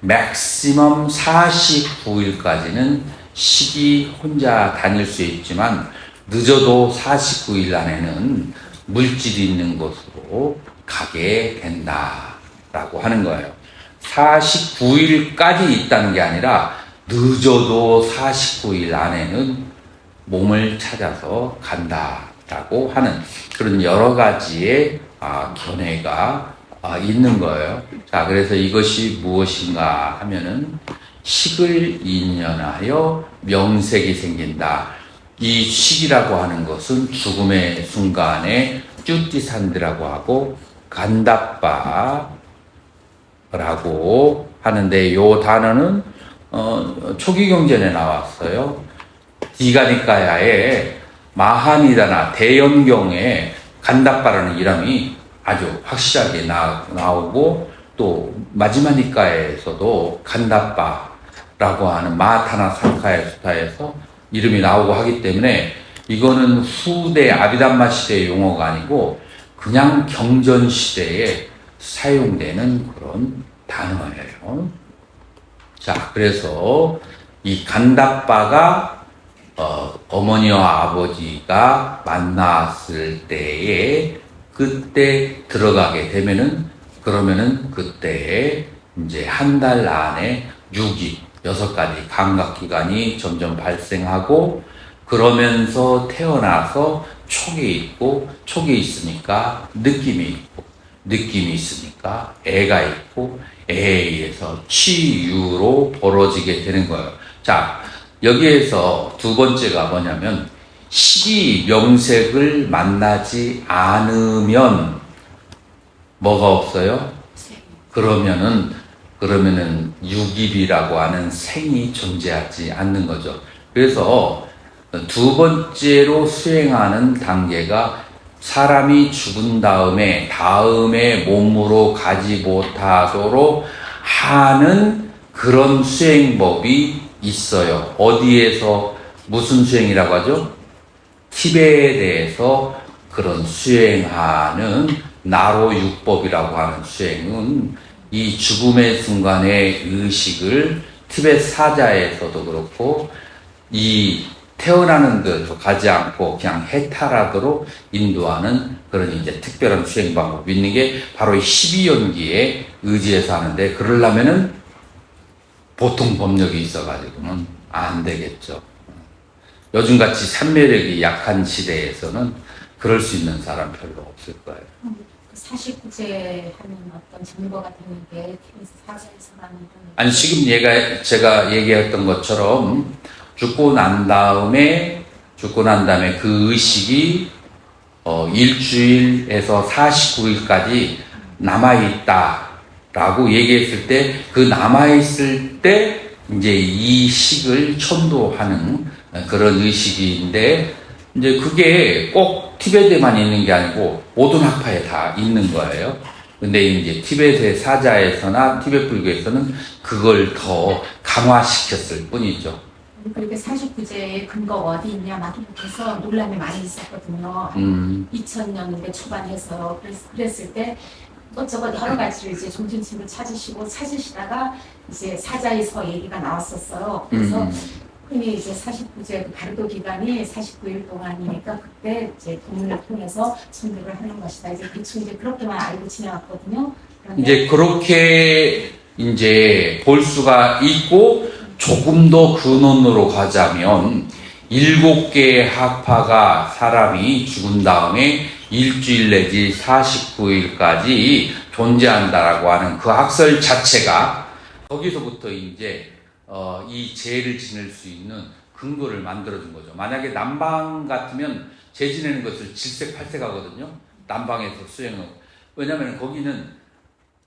S1: 맥시멈 49일까지는 식이 혼자 다닐 수 있지만 늦어도 49일 안에는 물질이 있는 곳으로 가게 된다라고 하는 거예요. 49일까지 있다는 게 아니라 늦어도 49일 안에는 몸을 찾아서 간다라고 하는 그런 여러 가지의 견해가 있는 거예요. 자, 그래서 이것이 무엇인가 하면은 식을 인연하여 명색이 생긴다. 이 식이라고 하는 것은 죽음의 순간에 쭈띠산드라고 하고 간다빠라고 하는데 요 단어는 초기 경전에 나왔어요. 디가니까야의 마하니다나 대연경에 간다빠라는 이름이 아주 확실하게 나오고 또 마지막 니까에서도 간다빠라고 하는 마하타나 사카야 수타에서 이름이 나오고 하기 때문에 이거는 후대 아비담마 시대의 용어가 아니고 그냥 경전 시대에 사용되는 그런 단어예요. 자, 그래서 이 간다빠가 어머니와 아버지가 만났을 때에 그때 들어가게 되면은 그러면은 그때 이제 한 달 안에 6가지 감각기관이 점점 발생하고 그러면서 태어나서 촉이 있고 촉이 있으니까 느낌이 있으니까 애가 있고 애에 의해서 치유로 벌어지게 되는 거예요. 자, 여기에서 두 번째가 뭐냐면 십이명색을 만나지 않으면 뭐가 없어요? 그러면은 6일이라고 하는 생이 존재하지 않는 거죠. 그래서 두 번째로 수행하는 단계가 사람이 죽은 다음에 몸으로 가지 못하도록 하는 그런 수행법이 있어요. 어디에서 무슨 수행이라고 하죠? 티베트에서 그런 수행하는 나로육법이라고 하는 수행은 이 죽음의 순간의 의식을 티베트 사자에서도 그렇고 이 태어나는 데도 가지 않고 그냥 해탈하도록 인도하는 그런 이제 특별한 수행 방법이 있는 게 바로 이 12연기에 의지해서 하는데 그러려면은 보통 법력이 있어가지고는 안 되겠죠. 요즘같이 산매력이 약한 시대에서는 그럴 수 있는 사람 별로 없을 거예요.
S2: 49제 하는 어떤 정보 같은 게 사자에서 나는
S1: 아니 지금 제가 얘기했던 것처럼 죽고 난 다음에 그 의식이 일주일에서 49일까지 남아있다라고 얘기했을 때 그 남아있을 때 이제 이 식을 천도하는 그런 의식인데 이제 그게 꼭 티베트에만 있는 게 아니고 모든 학파에 다 있는 거예요. 근데 이제 티베트의 사자에서나 티베트 불교에서는 그걸 더 강화시켰을 뿐이죠.
S2: 그렇게 49제의 근거가 어디 있냐 막 해서 논란이 많이 있었거든요. 2000년대 초반에서 그랬을 때 이것저것 여러 가지를 이제 종신집을 찾으시다가 이제 사자에서 얘기가 나왔었어요. 그래서 흔히 이제 49제 가르도 기간이 49일 동안이니까 그때 이제 동문을 통해서 청득을 하는 것이다. 이제 대충 이제 그렇게만 알고 지내왔거든요.
S1: 이제 그렇게 이제 볼 수가 있고 조금 더 근원으로 가자면 7개의 학파가 사람이 죽은 다음에 일주일 내지 49일까지 존재한다라고 하는 그 학설 자체가 거기서부터 이제 이 제를 지낼 수 있는 근거를 만들어준 거죠. 만약에 남방 같으면 제 지내는 것을 질색팔색하거든요. 남방에서 수행을. 왜냐하면 거기는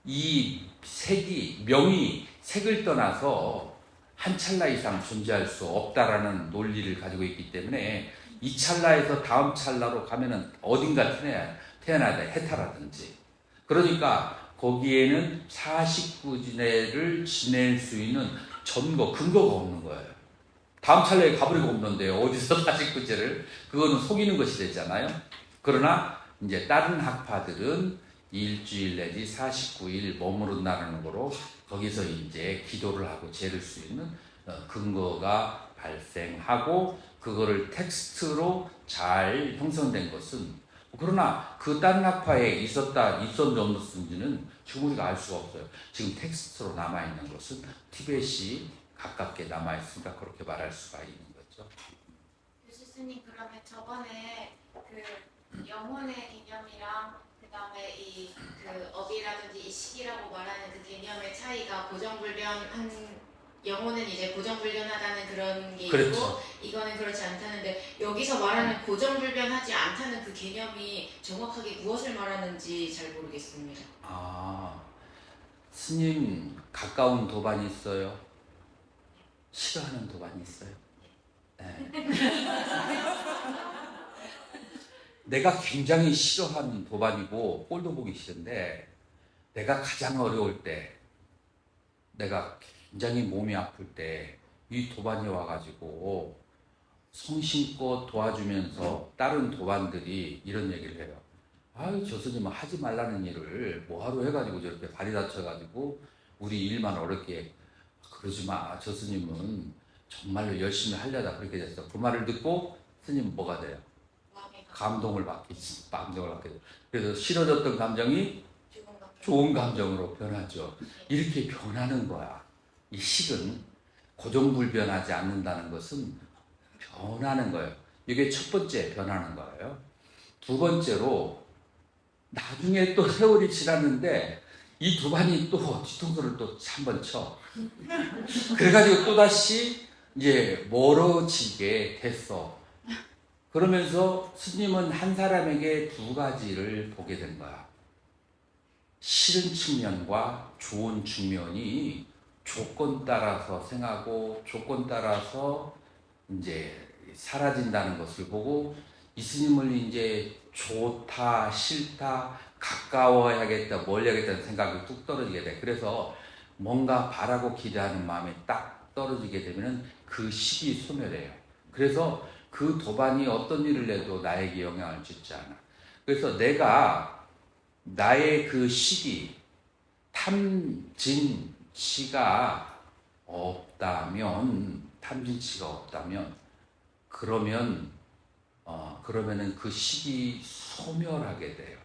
S1: 이 색이 명이 색을 떠나서 한 찰나 이상 존재할 수 없다라는 논리를 가지고 있기 때문에 이 찰나에서 다음 찰나로 가면은 어딘가 태어나야 돼. 해탈하든지. 그러니까 거기에는 49제를 지낼 수 있는 근거가 없는 거예요. 다음 찰나에 가버리고 없는데요. 어디서 49제를? 그거는 속이는 것이 되잖아요. 그러나 이제 다른 학파들은 일주일 내지 49일 머무른다는 거로 거기서 이제 기도를 하고 재를 수 있는 근거가 발생하고 그거를 텍스트로 잘 형성된 것은 그러나 그 다른 학파에 있었는지 없었는지는 지금 우리가 알 수가 없어요. 지금 텍스트로 남아있는 것은 티벳이 가깝게 남아있으니까 그렇게 말할 수가 있는 거죠.
S3: 교수님 그러면 저번에 그 영혼의 개념이랑 그 다음에 그 업이라든지 이 시기라고 말하는 그 개념의 차이가 고정불변한 영혼은 이제 고정불변하다는 그런 게
S1: 그렇죠.
S3: 있고 이거는 그렇지 않다는데 여기서 말하는 고정불변하지 않다는 그 개념이 정확하게 무엇을 말하는지 잘 모르겠습니다.
S1: 스님 가까운 도반이 있어요? 싫어하는 도반이 있어요? 네. 내가 굉장히 싫어하는 도반이고 꼴도 보기 싫은데 내가 가장 어려울 때, 내가 굉장히 몸이 아플 때 이 도반이 와가지고 성심껏 도와주면서 다른 도반들이 이런 얘기를 해요. 아유, 저 스님은 하지 말라는 일을 뭐하러 해가지고 저렇게 발이 다쳐가지고 우리 일만 어렵게. 그러지 마. 저 스님은 정말로 열심히 하려다 그렇게 됐어. 그 말을 듣고 스님은 뭐가 돼요? 감동을 받게 돼요. 그래서 싫어졌던 감정이 좋은 감정으로 변하죠. 이렇게 변하는 거야. 이 식은 고정불변하지 않는다는 것은 변하는 거예요. 이게 첫 번째 변하는 거예요. 두 번째로 나중에 또 세월이 지났는데 이 도반이 또 뒤통수를 또 한 번 쳐. 그래가지고 또다시 이제 멀어지게 됐어. 그러면서 스님은 한 사람에게 두 가지를 보게 된 거야. 싫은 측면과 좋은 측면이 조건 따라서 생하고 조건 따라서 이제 사라진다는 것을 보고 이 스님을 이제 좋다, 싫다, 가까워야겠다, 멀리하겠다는 생각이 뚝 떨어지게 돼. 그래서 뭔가 바라고 기대하는 마음이 딱 떨어지게 되면 그 식이 소멸해요. 그래서 그 도반이 어떤 일을 해도 나에게 영향을 주지 않아. 그래서 내가 나의 그 식이 탐진치가 없다면, 그러면은 그 식이 소멸하게 돼요.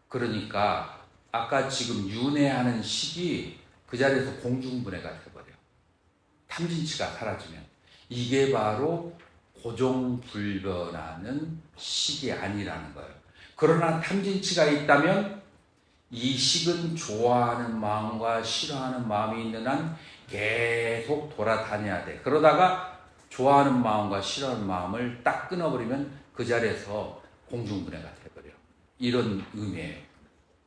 S1: 그러니까 아까 지금 윤회하는 식이 그 자리에서 공중분해가 돼버려. 탐진치가 사라지면. 이게 바로 고정불변하는 식이 아니라는 거예요. 그러나 탐진치가 있다면 이 식은 좋아하는 마음과 싫어하는 마음이 있는 한 계속 돌아다녀야 돼. 그러다가 좋아하는 마음과 싫어하는 마음을 딱 끊어버리면 그 자리에서 공중분해가 돼버려. 이런 의미예요.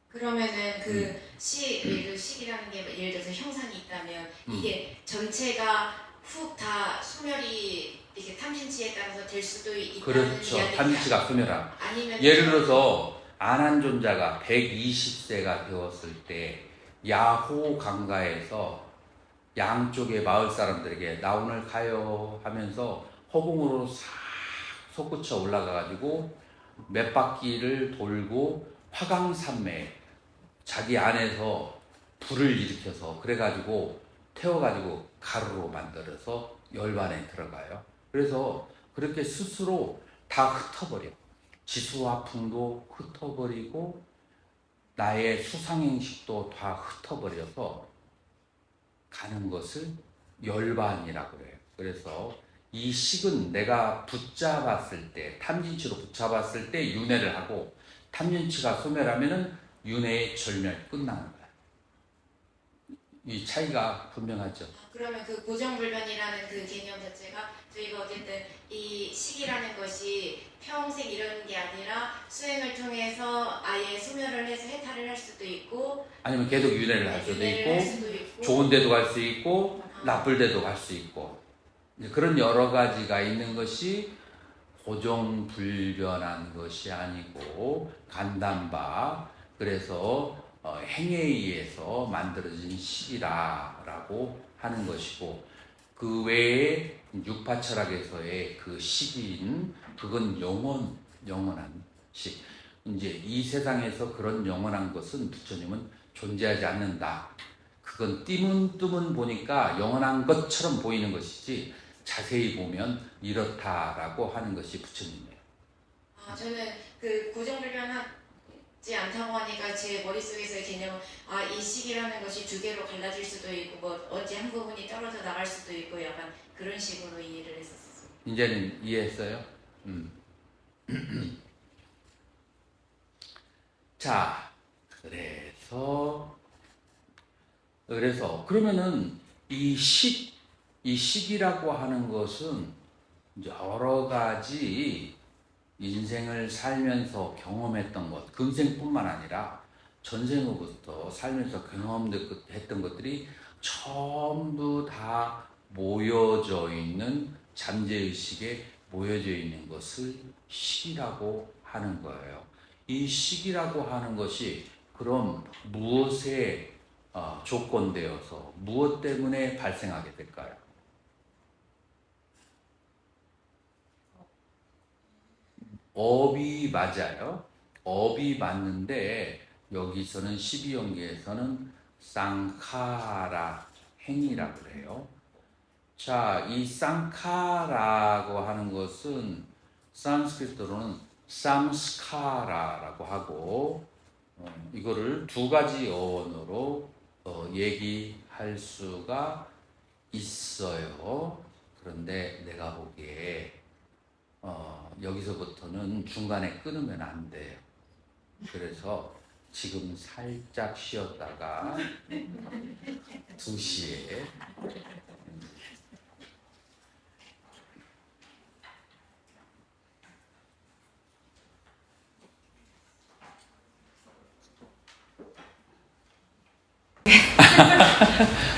S3: 그러면은 그 식이라는 게 예를 들어서 형상이 있다면 이게 전체가 훅 다 소멸이 이렇게 탐진치에 따라서 될 수도 있다는
S1: 그렇죠.
S3: 이야기가
S1: 탐진치가 소멸함.
S3: 아니면
S1: 예를 들어서 안한존자가 120세가 되었을 때 야호 강가에서 양쪽의 마을 사람들에게 나 오늘 가요 하면서 허공으로 싹 솟구쳐 올라가가지고 몇 바퀴를 돌고 화강산맥 자기 안에서 불을 일으켜서 그래가지고 태워가지고 가루로 만들어서 열반에 들어가요. 그래서 그렇게 스스로 다 흩어버려. 지수화풍도 흩어버리고 나의 수상행식도 다 흩어버려서 가는 것을 열반이라고 그래요. 그래서 이 식은 내가 붙잡았을 때, 탐진치로 붙잡았을 때 윤회를 하고 탐진치가 소멸하면은 윤회의 절멸 끝나는 거야. 이 차이가 분명하죠.
S3: 그러면 그 고정불변이라는 그 개념 자체가 저희가 어쨌든 이 식이라는 것이 평생 이런 게 아니라 수행을 통해서 아예 소멸을 해서 해탈을 할 수도 있고
S1: 아니면 계속 윤회를 할 수도 있고 좋은 데도 갈 수 있고 나쁠 데도 갈 수 있고 그런 여러 가지가 있는 것이 고정불변한 것이 아니고 간단바 그래서 행에 의해서 만들어진 식이라고 하는 것이고 그 외에 육파철학에서의 그 식인 그건 영원한 식. 이제 이 세상에서 그런 영원한 것은 부처님은 존재하지 않는다. 그건 띄문뜨문 보니까 영원한 것처럼 보이는 것이지 자세히 보면 이렇다라고 하는 것이 부처님이에요.
S3: 저는 그 고정불변하지 않다고 하니까 제 머릿속에서의 개념은 이 식이라는 것이 두 개로 갈라질 수도 있고 뭐 언제 한 부분이 떨어져 나갈 수도 있고 약간 그런 식으로 이해를 했었어요.
S1: 이제는 이해했어요? 자, 그래서 그러면은 이 식이라고 하는 것은 여러 가지 인생을 살면서 경험했던 것, 금생뿐만 아니라 전생으로부터 살면서 경험했던 것들이 전부 다 모여져 있는 잠재의식에 모여져 있는 것을 식이라고 하는 거예요. 이 식이라고 하는 것이 그럼 무엇에 조건되어서 무엇 때문에 발생하게 될까요? 업이 맞아요. 업이 맞는데 여기서는 12연계에서는 쌍카라 행위라고 그래요. 자, 이 쌍카라고 하는 것은 산스크리트로는 삼스카라라고 하고 이거를 두 가지 어원으로 얘기할 수가 있어요. 그런데 내가 보기에 여기서부터는 중간에 끊으면 안 돼요. 그래서 지금 살짝 쉬었다가 2시에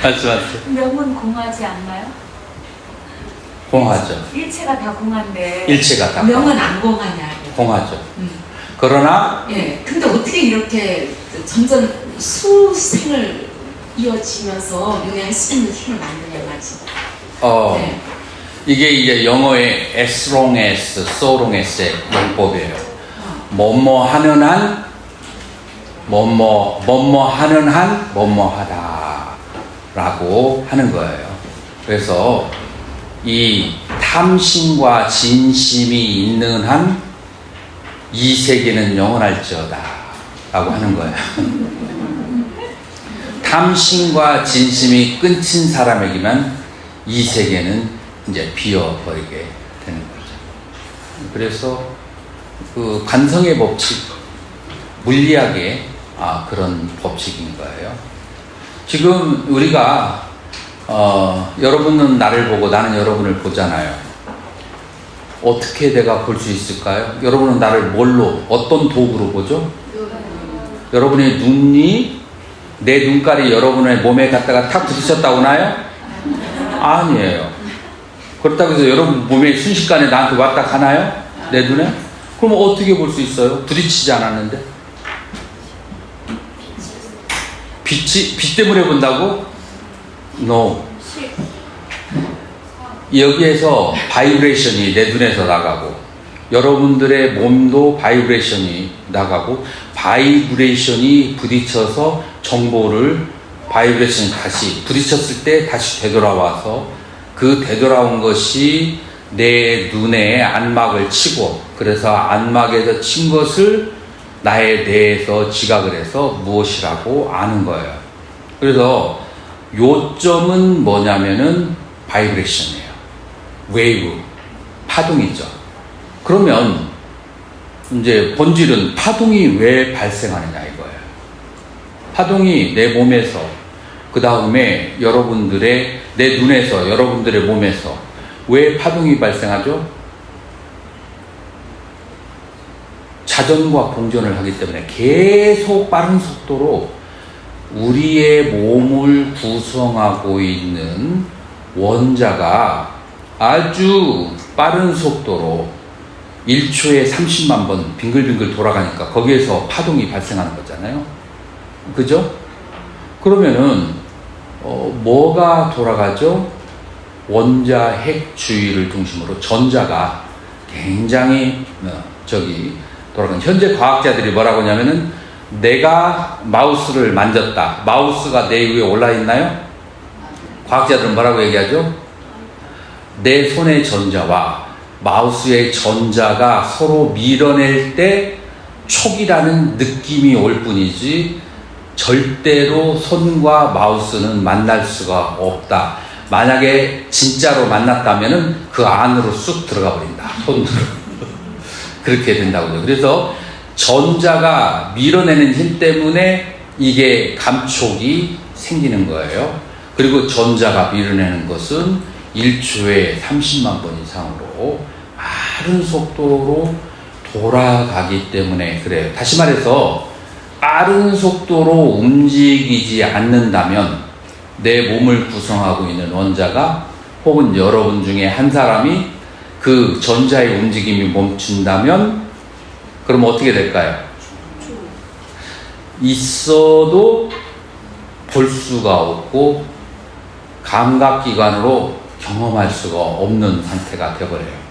S1: 말씀하세요.
S2: 명은 공하지 않나요?
S1: 공하죠.
S2: 일체가 다 공한데
S1: 일체가 다
S4: 명은 안 공하냐고.
S1: 공하죠. 그러나
S4: 예. 근데 어떻게 이렇게 점점 수생을 이어지면서 눈에 할 수 있는 힘을 만드냐 말이지. 네.
S1: 이게 이제 영어의 as long as, so long as의 용법이에요. 뭐뭐 하는 한, 뭐뭐 하는 한, 뭐뭐 하다라고 하는 거예요. 그래서 이 탐심과 진심이 있는 한 이 세계는 영원할지어다 라고 하는 거예요. 탐심과 진심이 끊친 사람에게만 이 세계는 이제 비어버리게 되는 거죠. 그래서 그 관성의 법칙, 물리학의 그런 법칙인 거예요. 지금 우리가 여러분은 나를 보고 나는 여러분을 보잖아요. 어떻게 내가 볼 수 있을까요? 여러분은 나를 뭘로, 어떤 도구로 보죠? 여러분의 눈이, 내 눈깔이 여러분의 몸에 갖다가 탁 부딪혔다고 나요? 아니에요. 그렇다고 해서 여러분 몸에 순식간에 나한테 왔다 가나요? 내 눈에? 그럼 어떻게 볼 수 있어요? 부딪히지 않았는데? 빛 때문에 본다고? No. 여기에서 바이브레이션이 내 눈에서 나가고 여러분들의 몸도 바이브레이션이 나가고 바이브레이션이 부딪혀서 정보를 바이브레이션이 다시 부딪혔을 때 다시 되돌아와서 그 되돌아온 것이 내 눈에 안막을 치고 그래서 안막에서 친 것을 나의 뇌에서 지각을 해서 무엇이라고 아는 거예요. 그래서 요점은 뭐냐면은 바이브레이션이에요. 웨이브, 파동이죠. 그러면 이제 본질은 파동이 왜 발생하느냐 이거예요. 파동이 내 몸에서 그 다음에 여러분들의 내 눈에서 여러분들의 몸에서 왜 파동이 발생하죠? 자전과 공전을 하기 때문에 계속 빠른 속도로 우리의 몸을 구성하고 있는 원자가 아주 빠른 속도로 1초에 30만 번 빙글빙글 돌아가니까 거기에서 파동이 발생하는 거잖아요. 그죠? 그러면은 뭐가 돌아가죠? 원자 핵 주위를 중심으로 전자가 굉장히 돌아가는. 현재 과학자들이 뭐라고 하냐면은 내가 마우스를 만졌다. 마우스가 내 위에 올라 있나요? 과학자들은 뭐라고 얘기하죠? 내 손의 전자와 마우스의 전자가 서로 밀어낼 때 촉이라는 느낌이 올 뿐이지 절대로 손과 마우스는 만날 수가 없다. 만약에 진짜로 만났다면은 그 안으로 쑥 들어가 버린다. 손으로. 그렇게 된다고요. 그래서 전자가 밀어내는 힘 때문에 이게 감촉이 생기는 거예요. 그리고 전자가 밀어내는 것은 1초에 30만 번 이상으로 빠른 속도로 돌아가기 때문에 그래요. 다시 말해서 빠른 속도로 움직이지 않는다면 내 몸을 구성하고 있는 원자가 혹은 여러분 중에 한 사람이 그 전자의 움직임이 멈춘다면 그럼 어떻게 될까요? 있어도 볼 수가 없고 감각기관으로 경험할 수가 없는 상태가 되어버려요.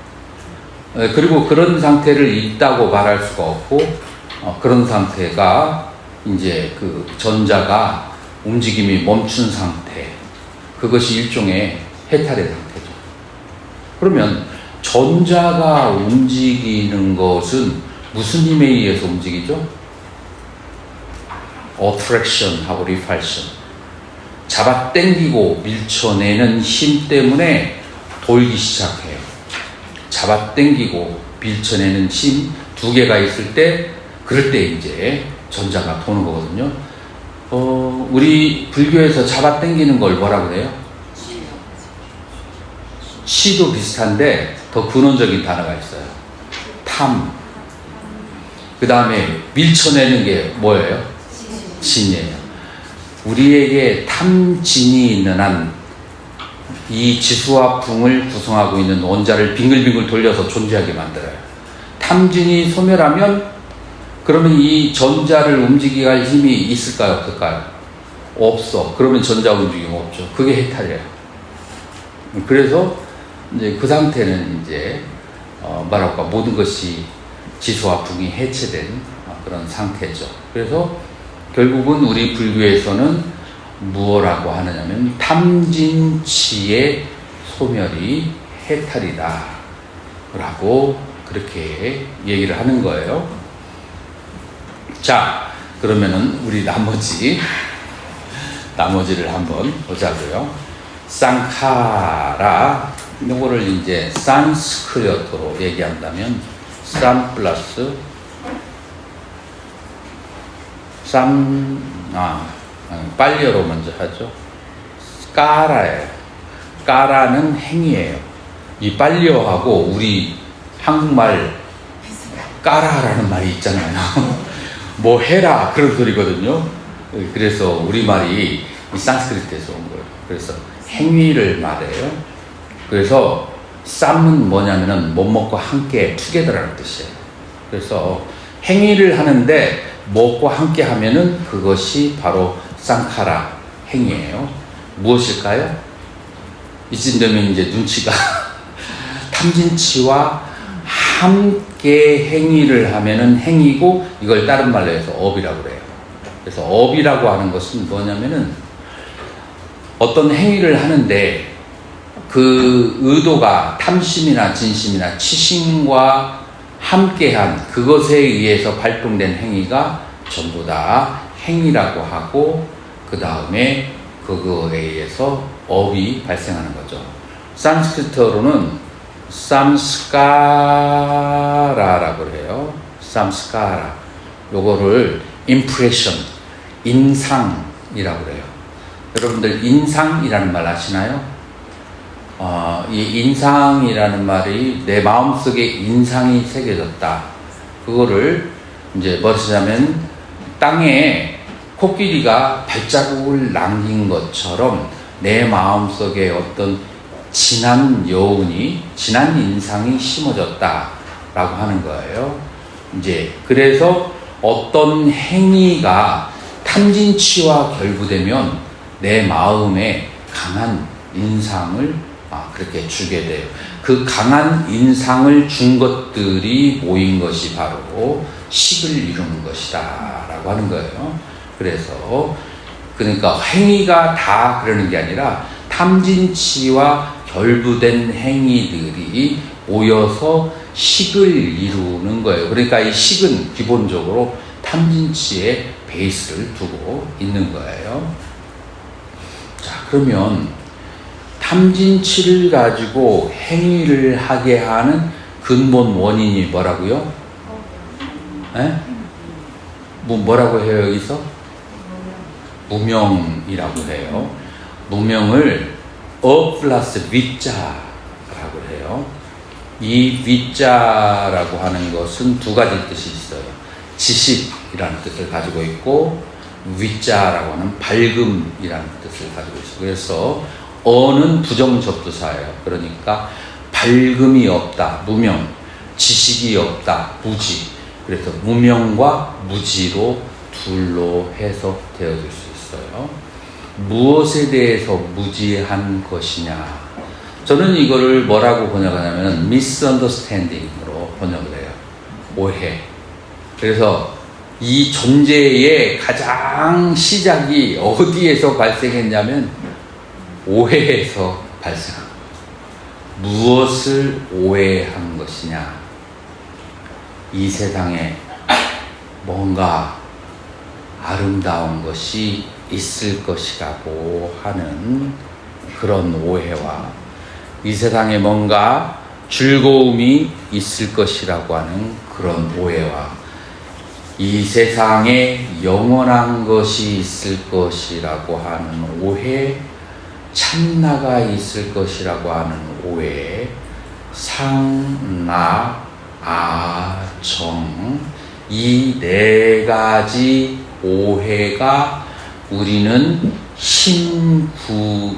S1: 그리고 그런 상태를 있다고 말할 수가 없고 그런 상태가 이제 그 전자가 움직임이 멈춘 상태, 그것이 일종의 해탈의 상태죠. 그러면 전자가 움직이는 것은 무슨 힘에 의해서 움직이죠? attraction하고 repulsion, 잡아당기고 밀쳐내는 힘 때문에 돌기 시작해요. 잡아당기고 밀쳐내는 힘 두 개가 있을 때, 그럴 때 이제 전자가 도는 거거든요. 우리 불교에서 잡아당기는 걸 뭐라고 그래요? 치도 비슷한데 더 근원적인 단어가 있어요. 탐. 그 다음에 밀쳐내는 게 뭐예요? 진이에요. 우리에게 탐진이 있는 한 이 지수와 풍을 구성하고 있는 원자를 빙글빙글 돌려서 존재하게 만들어요. 탐진이 소멸하면 그러면 이 전자를 움직이게 할 힘이 있을까요? 없을까요? 없어. 그러면 전자 움직임 없죠. 그게 해탈이에요. 그래서 이제 그 상태는 이제 뭐랄까 모든 것이 지수와 풍이 해체된 그런 상태죠. 그래서 결국은 우리 불교에서는 무엇라고 하느냐면 탐진치의 소멸이 해탈이다 라고 그렇게 얘기를 하는 거예요. 자, 그러면은 우리 나머지를 한번 보자고요. 쌍카라, 요거를 이제 산스크리트로 얘기한다면 산 플러스 빨리어로 먼저 하죠. 까라예요. 까라는 행위예요. 이 빨리어하고 우리 한국말 까라라는 말이 있잖아요. 뭐 해라 그런 소리거든요. 그래서 우리말이 이 산스크리트에서 온 거예요. 그래서 행위를 말해요. 그래서 쌈은 뭐냐면은 뭐뭐과 함께 투게더라는 뜻이에요. 그래서 행위를 하는데 뭐과 함께 하면은 그것이 바로 쌍카라 행위예요. 무엇일까요? 이쯤 되면 이제 눈치가 탐진치와 함께 행위를 하면은 행위고, 이걸 다른 말로 해서 업이라고 그래요. 그래서 업이라고 하는 것은 뭐냐면은 어떤 행위를 하는데 그 의도가 탐심이나 진심이나 치심과 함께한 그것에 의해서 발동된 행위가 전부 다 행위라고 하고, 그 다음에 그거에 의해서 업이 발생하는 거죠. 산스크리트어로는 삼스카라라고 해요. 삼스카라. 요거를 impression, 인상이라고 해요. 여러분들 인상이라는 말 아시나요? 이 인상이라는 말이 내 마음속에 인상이 새겨졌다. 그거를 이제 뭐냐면 땅에 코끼리가 발자국을 남긴 것처럼 내 마음속에 어떤 진한 여운이, 진한 인상이 심어졌다라고 하는 거예요. 이제 그래서 어떤 행위가 탐진치와 결부되면 내 마음에 강한 인상을 그렇게 주게 돼요. 그 강한 인상을 준 것들이 모인 것이 바로 식을 이루는 것이다 라고 하는 거예요. 그래서 그러니까 행위가 다 그러는 게 아니라 탐진치와 결부된 행위들이 모여서 식을 이루는 거예요. 그러니까 이 식은 기본적으로 탐진치의 베이스를 두고 있는 거예요. 자, 그러면 탐진치를 가지고 행위를 하게 하는 근본 원인이 뭐라고요? 뭐라고 해요, 여기서? 무명이라고 해요. 무명을 플러스 위자라고 해요. 이 위자라고 하는 것은 두 가지 뜻이 있어요. 지식, 이라는 뜻을 가지고 있고, 위자라고 하는 밝음이라는 뜻을 가지고 있어요. 그래서 어는 부정접두사예요. 그러니까 밝음이 없다, 무명, 지식이 없다, 무지. 그래서 무명과 무지로 둘로 해석되어질 수 있어요. 무엇에 대해서 무지한 것이냐? 저는 이거를 뭐라고 번역하냐면 misunderstanding으로 번역을 해요. 오해. 그래서 이 존재의 가장 시작이 어디에서 발생했냐면 오해에서 발생한 거예요. 무엇을 오해한 것이냐? 이 세상에 뭔가 아름다운 것이 있을 것이라고 하는 그런 오해와 이 세상에 뭔가 즐거움이 있을 것이라고 하는 그런 오해와 이 세상에 영원한 것이 있을 것이라고 하는 오해, 참나가 있을 것이라고 하는 오해, 상, 나, 아, 정, 이 네 가지 오해가 우리는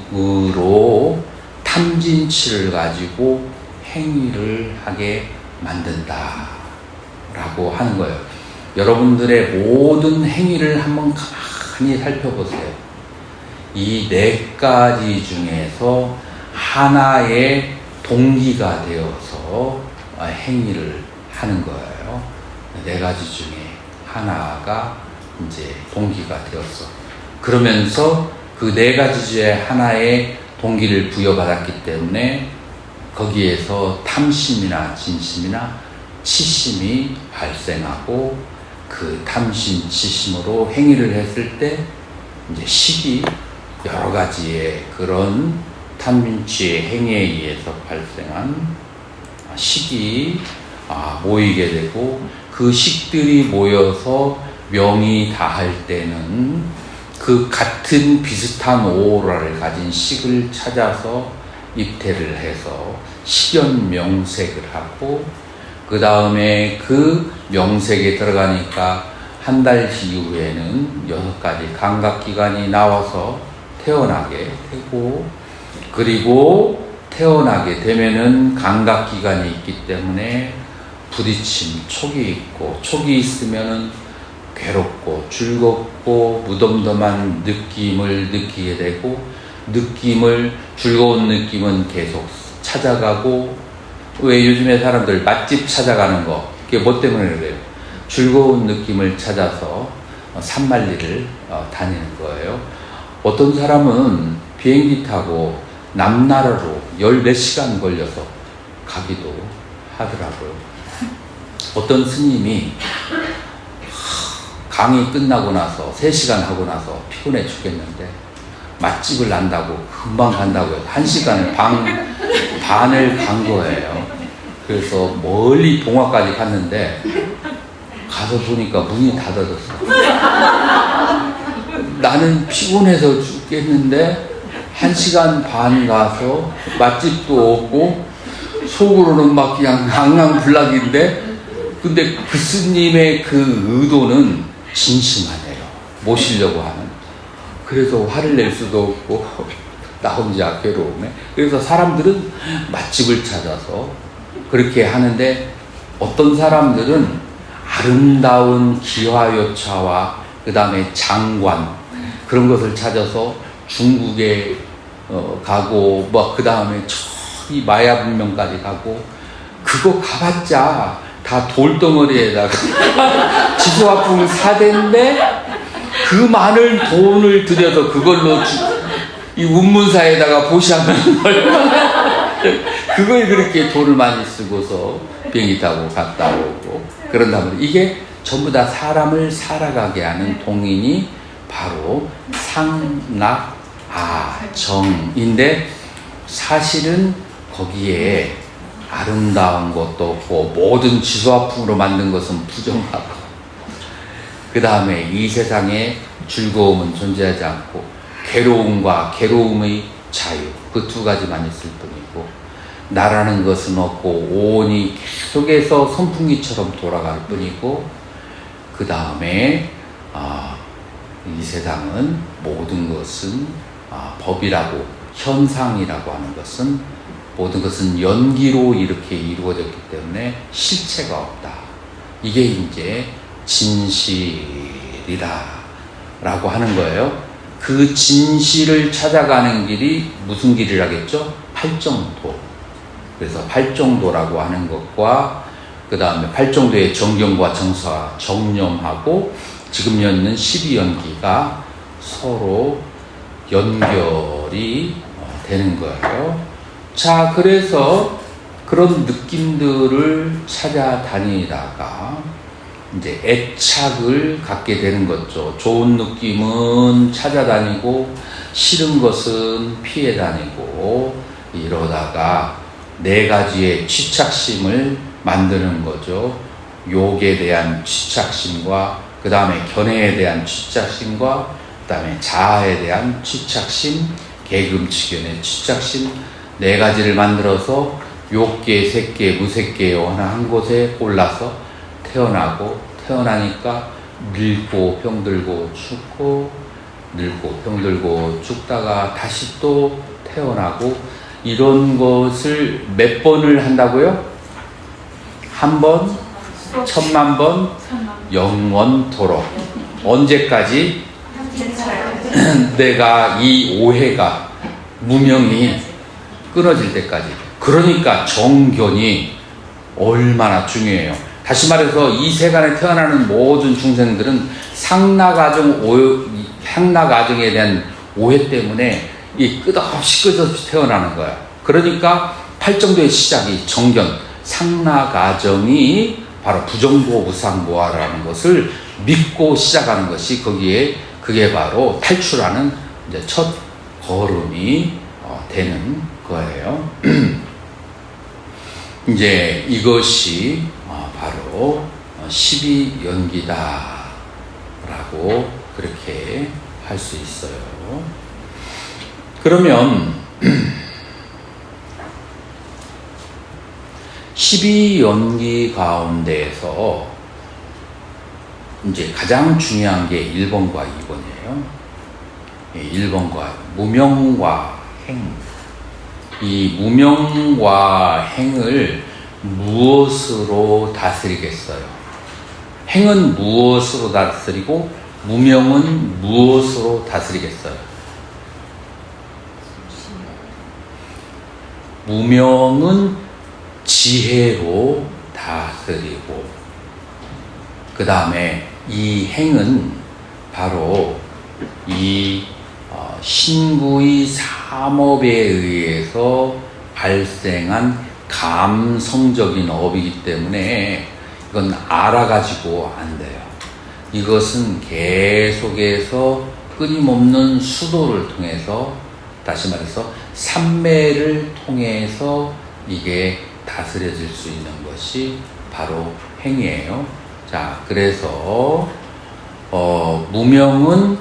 S1: 심국으로 탐진치를 가지고 행위를 하게 만든다 라고 하는 거예요. 여러분들의 모든 행위를 한번 가만히 살펴보세요. 이 네 가지 중에서 하나의 동기가 되어서 행위를 하는 거예요. 네 가지 중에 하나가 이제 동기가 되었어. 그러면서 그 네 가지 중에 하나의 동기를 부여받았기 때문에 거기에서 탐심이나 진심이나 치심이 발생하고 그 탐심, 치심으로 행위를 했을 때 이제 식이 여러 가지의 그런 탐진치의 행위에 의해서 발생한 식이 모이게 되고 그 식들이 모여서 명이 다할 때는 그 같은 비슷한 오라를 가진 식을 찾아서 입태를 해서 식연명색을 하고 그 다음에 그 명색에 들어가니까 한 달 이후에는 6가지 감각기관이 나와서 태어나게 되고 그리고 태어나게 되면은 감각기관이 있기 때문에 부딪힘, 촉이 있고 촉이 있으면은 괴롭고 즐겁고 무덤덤한 느낌을 느끼게 되고 즐거운 느낌은 계속 찾아가고 왜 요즘에 사람들 맛집 찾아가는 거 그게 뭐 때문에 그래요? 즐거운 느낌을 찾아서 산만리를 다니는 거예요. 어떤 사람은 비행기 타고 남나라로 10몇 시간 걸려서 가기도 하더라고요. 어떤 스님이 강의 끝나고 나서 3시간 하고 나서 피곤해 죽겠는데 맛집을 난다고 금방 간다고 해서 1시간 반을 간 거예요. 그래서 멀리 동화까지 갔는데 가서 보니까 문이 닫아졌어. 나는 피곤해서 죽겠는데 1시간 반 가서 맛집도 없고 속으로는 막 그냥 앙앙불락인데 근데 그 스님의 그 의도는 진심하네요. 모시려고 하는. 그래서 화를 낼 수도 없고 나 혼자 괴로움에. 그래서 사람들은 맛집을 찾아서 그렇게 하는데 어떤 사람들은 아름다운 기화요차와 그 다음에 장관 그런 것을 찾아서 중국에 가고 뭐 그 다음에 저기 마야 문명까지 가고 그거 가봤자 다 돌덩어리에다가 지수화풍 사대인데 그 많은 돈을 들여서 그걸로 이 운문사에다가 보시하면 얼마나 그거에 그렇게 돈을 많이 쓰고서 비행기 타고 갔다 오고 그런다면 이게 전부 다 사람을 살아가게 하는 동인이 바로 상락아정인데 사실은 거기에 아름다운 것도 없고 모든 지수화풍으로 만든 것은 부정하고 그 다음에 이 세상에 즐거움은 존재하지 않고 괴로움과 괴로움의 자유 그 두 가지만 있을 뿐이고 나라는 것은 없고 온이 계속해서 선풍기처럼 돌아갈 뿐이고 그 다음에 이 세상은 모든 것은 법이라고, 현상이라고 하는 것은 모든 것은 연기로 이렇게 이루어졌기 때문에 실체가 없다. 이게 이제 진실이다 라고 하는 거예요. 그 진실을 찾아가는 길이 무슨 길이라겠죠? 팔정도. 그래서 팔정도라고 하는 것과 그 다음에 팔정도의 정경과 정사, 정념하고 지금 있는 12연기가 서로 연결이 되는 거예요. 자, 그래서 그런 느낌들을 찾아다니다가 이제 애착을 갖게 되는 거죠. 좋은 느낌은 찾아다니고 싫은 것은 피해 다니고 이러다가 네 가지의 취착심을 만드는 거죠. 욕에 대한 취착심과 그 다음에 견해에 대한 취착심과 그 다음에 자아에 대한 취착심, 계금치견의 취착심 네 가지를 만들어서 욕계, 색계, 무색계 어느 한 곳에 올라서 태어나고 태어나니까 늙고 병들고 죽고 늙고 병들고 죽다가 다시 또 태어나고 이런 것을 몇 번을 한다고요? 한 번, 천만 번, 영원토록. 언제까지? 내가 이 오해가 무명이 끊어질 때까지. 그러니까 정견이 얼마나 중요해요. 다시 말해서 이 세간에 태어나는 모든 중생들은 향락아정에 대한 오해 때문에 이 끝없이 태어나는 거야. 그러니까 팔정도의 시작이 정견, 상락아정이 바로 부정보무상모하라는 것을 믿고 시작하는 것이 그게 바로 탈출하는 이제 첫 걸음이 되는 거예요. 이제 이것이 바로 12연기다라고 그렇게 할 수 있어요. 그러면 12연기 가운데에서 이제 가장 중요한 게 1번과 2번이에요. 1번과 무명과 행. 이 무명과 행을 무엇으로 다스리겠어요? 행은 무엇으로 다스리고 무명은 무엇으로 다스리겠어요? 무명은 지혜로 다스리고 그 다음에 이 행은 바로 이 신구의 삼업에 의해서 발생한 감성적인 업이기 때문에 이건 알아가지고 안 돼요. 이것은 계속해서 끊임없는 수도를 통해서 다시 말해서 삼매를 통해서 이게 다스려질 수 있는 것이 바로 행이에요. 자, 그래서 무명은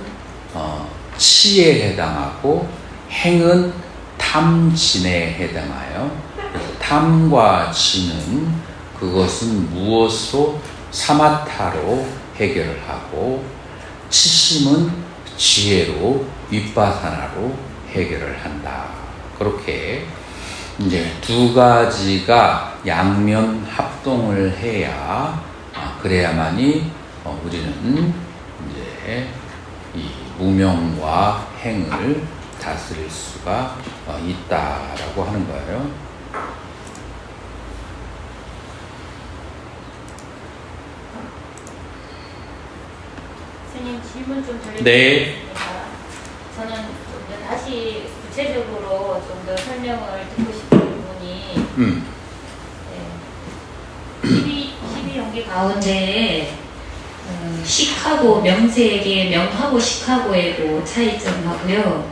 S1: 치에 해당하고 행은 탐진에 해당하여 그래서 탐과 진은 그것은 무엇으로 사마타로 해결을 하고 치심은 지혜로 윗바사나로 해결을 한다. 그렇게 이제 두 가지가 양면 합동을 해야 그래야만이 우리는 이제 이 무명과 행을 다스릴 수가 있다라고 하는 거예요.
S5: 선생님 질문 좀 드리겠습니다.
S1: 네.
S5: 저는 좀 다시 구체적으로 좀 더 설명을 듣고 싶은 부분이 12연기 가운데 식하고 명세에게 명하고 식하고의 차이점하고요.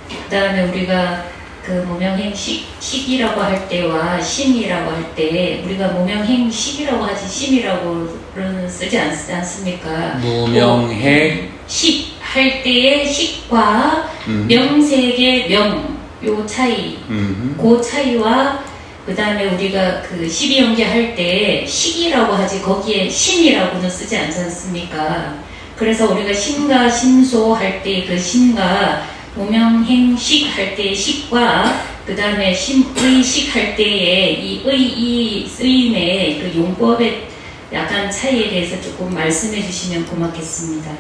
S5: 그 다음에 우리가 그 무명행 식이라고 할 때와 심이라고 할 때 우리가 무명행 식이라고 하지 심이라고는 쓰지 않습니까?
S1: 무명행
S5: 식 할 때의 식과 명색의 명, 요 차이, 그 차이와 그 다음에 우리가 그 12형제 할 때 식이라고 하지 거기에 신이라고는 쓰지 않지 않습니까? 그래서 우리가 신과 신소 할 때 그 신과 무명행식 할 때의 식과 그 다음에 심의식 할 때의 이 쓰임의 그 용법의 약간 차이에 대해서 조금 말씀해 주시면 고맙겠습니다.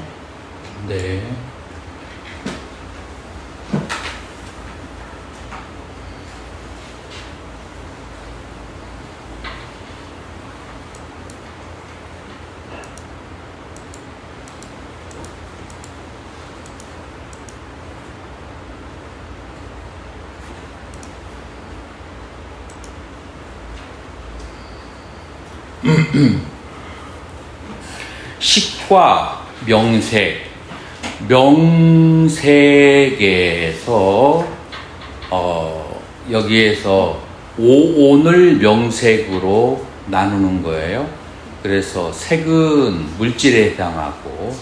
S1: 네. 식과 명색, 명색에서 여기에서 오온을 명색으로 나누는 거예요. 그래서 색은 물질에 해당하고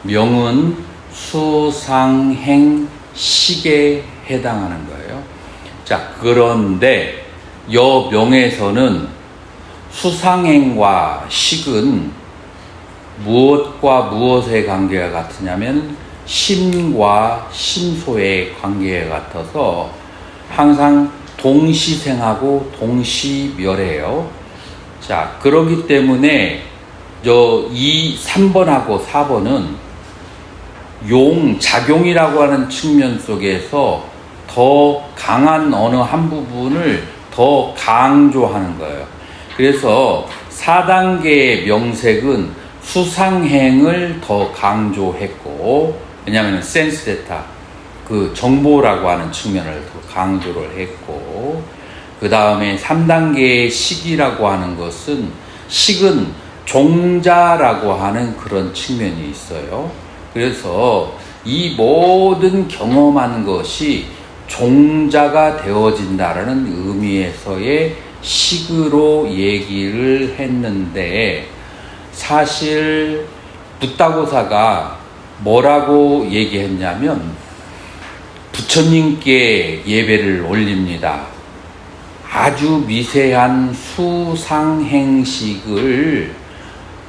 S1: 명은 수상행 식에 해당하는 거예요. 자, 그런데 여 명에서는 수상행과 식은 무엇과 무엇의 관계가 같으냐면 심과 심소의 관계가 같아서 항상 동시생하고 동시멸해요. 자, 그렇기 때문에 3번하고 4번은 작용이라고 하는 측면 속에서 더 강한 어느 한 부분을 더 강조하는 거예요. 그래서 4단계의 명색은 수상행을 더 강조했고, 왜냐하면 센스 데이터, 그 정보라고 하는 측면을 더 강조를 했고, 그 다음에 3단계의 식이라고 하는 것은 식은 종자라고 하는 그런 측면이 있어요. 그래서 이 모든 경험한 것이 종자가 되어진다라는 의미에서의 식으로 얘기를 했는데, 사실 붓다고사가 뭐라고 얘기했냐면 부처님께 예배를 올립니다. 아주 미세한 수상행식을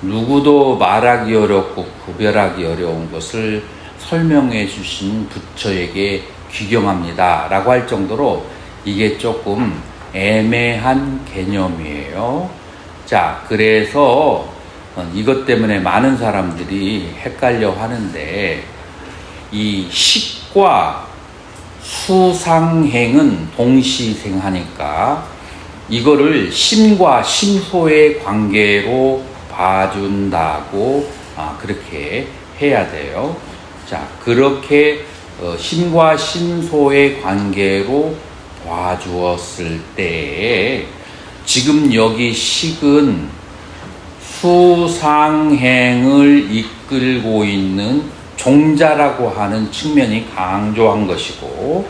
S1: 누구도 말하기 어렵고 구별하기 어려운 것을 설명해 주신 부처에게 귀경합니다 라고 할 정도로 이게 조금 애매한 개념이에요. 자, 그래서 이것 때문에 많은 사람들이 헷갈려 하는데, 이 식과 수상행은 동시생하니까 이거를 심과 심소의 관계로 봐준다고 그렇게 해야 돼요. 자, 그렇게 심과 심소의 관계로 봐주었을 때 지금 여기 식은 수상행을 이끌고 있는 종자라고 하는 측면이 강조한 것이고,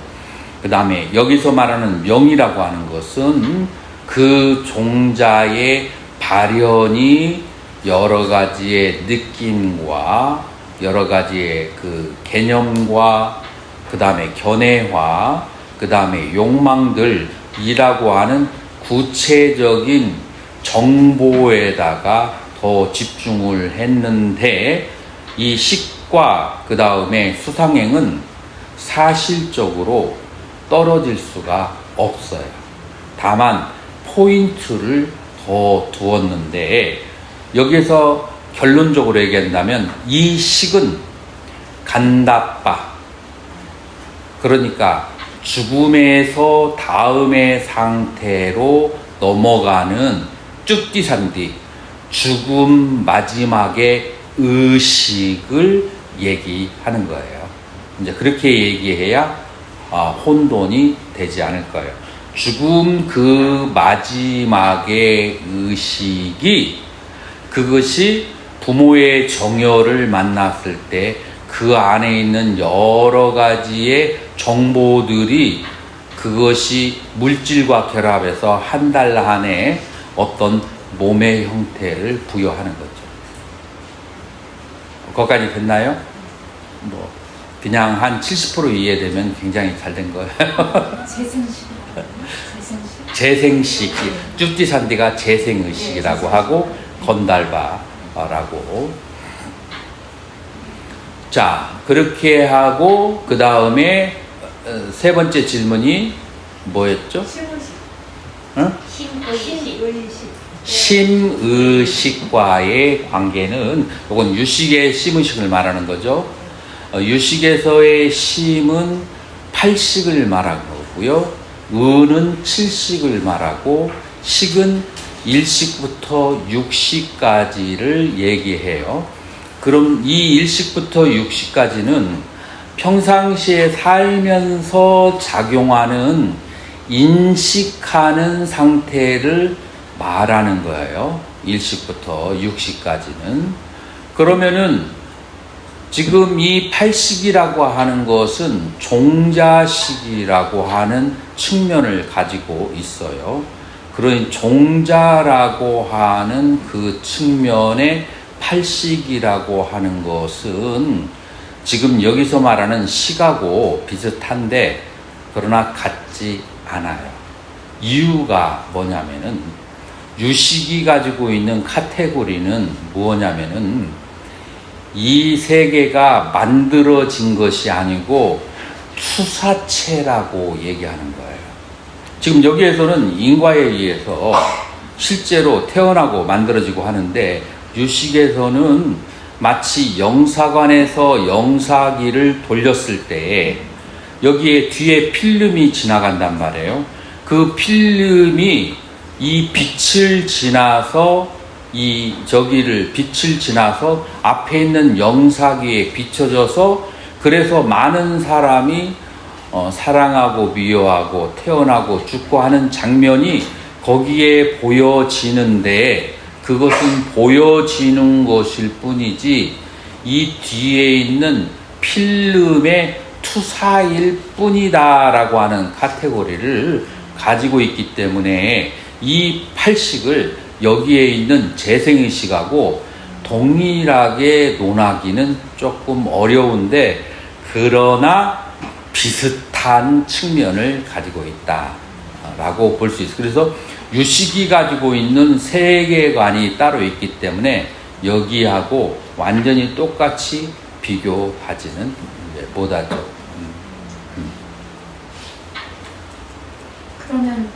S1: 그 다음에 여기서 말하는 명이라고 하는 것은 그 종자의 발현이 여러 가지의 느낌과 여러 가지의 그 개념과 그 다음에 견해와 그 다음에 욕망들이라고 하는 구체적인 정보에다가 더 집중을 했는데, 이 식과 그 다음에 수상행은 사실적으로 떨어질 수가 없어요. 다만 포인트를 더 두었는데, 여기서 결론적으로 얘기한다면 이 식은 간다빠, 그러니까 죽음에서 다음의 상태로 넘어가는 쭈띠산디, 죽음 마지막의 의식을 얘기하는 거예요. 이제 그렇게 얘기해야 혼돈이 되지 않을 거예요. 죽음 그 마지막의 의식이, 그것이 부모의 정열을 만났을 때 그 안에 있는 여러 가지의 정보들이 그것이 물질과 결합해서 한 달 안에 어떤 몸의 형태를 부여하는 거죠. 거기까지 됐나요? 뭐 그냥 한 70% 이해되면 굉장히 잘 된 거예요.
S2: 재생식. 재생식.
S1: 재생식, 쭈띠산디가 재생의식이라고 하고 건달바라고. 자, 그렇게 하고 그 다음에 세 번째 질문이 뭐였죠? 응? 심의식과의 관계는, 이건 유식의 심의식을 말하는 거죠. 유식에서의 심은 8식을 말하는 거고요. 의는 7식을 말하고, 식은 1식부터 6식까지를 얘기해요. 그럼 이 1식부터 6식까지는 평상시에 살면서 작용하는, 인식하는 상태를 말하는 거예요. 1식부터 6식까지는. 그러면은 지금 이 8식이라고 하는 것은 종자식이라고 하는 측면을 가지고 있어요. 그런 종자라고 하는 그 측면의 8식이라고 하는 것은 지금 여기서 말하는 식하고 비슷한데 그러나 같지 않아요. 이유가 뭐냐면은 유식이 가지고 있는 카테고리는 뭐냐면은 이 세계가 만들어진 것이 아니고 투사체라고 얘기하는 거예요. 지금 여기에서는 인과에 의해서 실제로 태어나고 만들어지고 하는데, 유식에서는 마치 영사관에서 영사기를 돌렸을 때 여기에 뒤에 필름이 지나간단 말이에요. 그 필름이 이 빛을 지나서 빛을 지나서 앞에 있는 영사기에 비춰져서, 그래서 많은 사람이 사랑하고 미워하고 태어나고 죽고 하는 장면이 거기에 보여지는데, 그것은 보여지는 것일 뿐이지 이 뒤에 있는 필름의 투사일 뿐이다라고 하는 카테고리를 가지고 있기 때문에 이 8식을 여기에 있는 재생의식하고 동일하게 논하기는 조금 어려운데, 그러나 비슷한 측면을 가지고 있다라고 볼 수 있어요. 그래서 유식이 가지고 있는 세계관이 따로 있기 때문에 여기하고 완전히 똑같이 비교하지는 못하죠.
S2: 그러면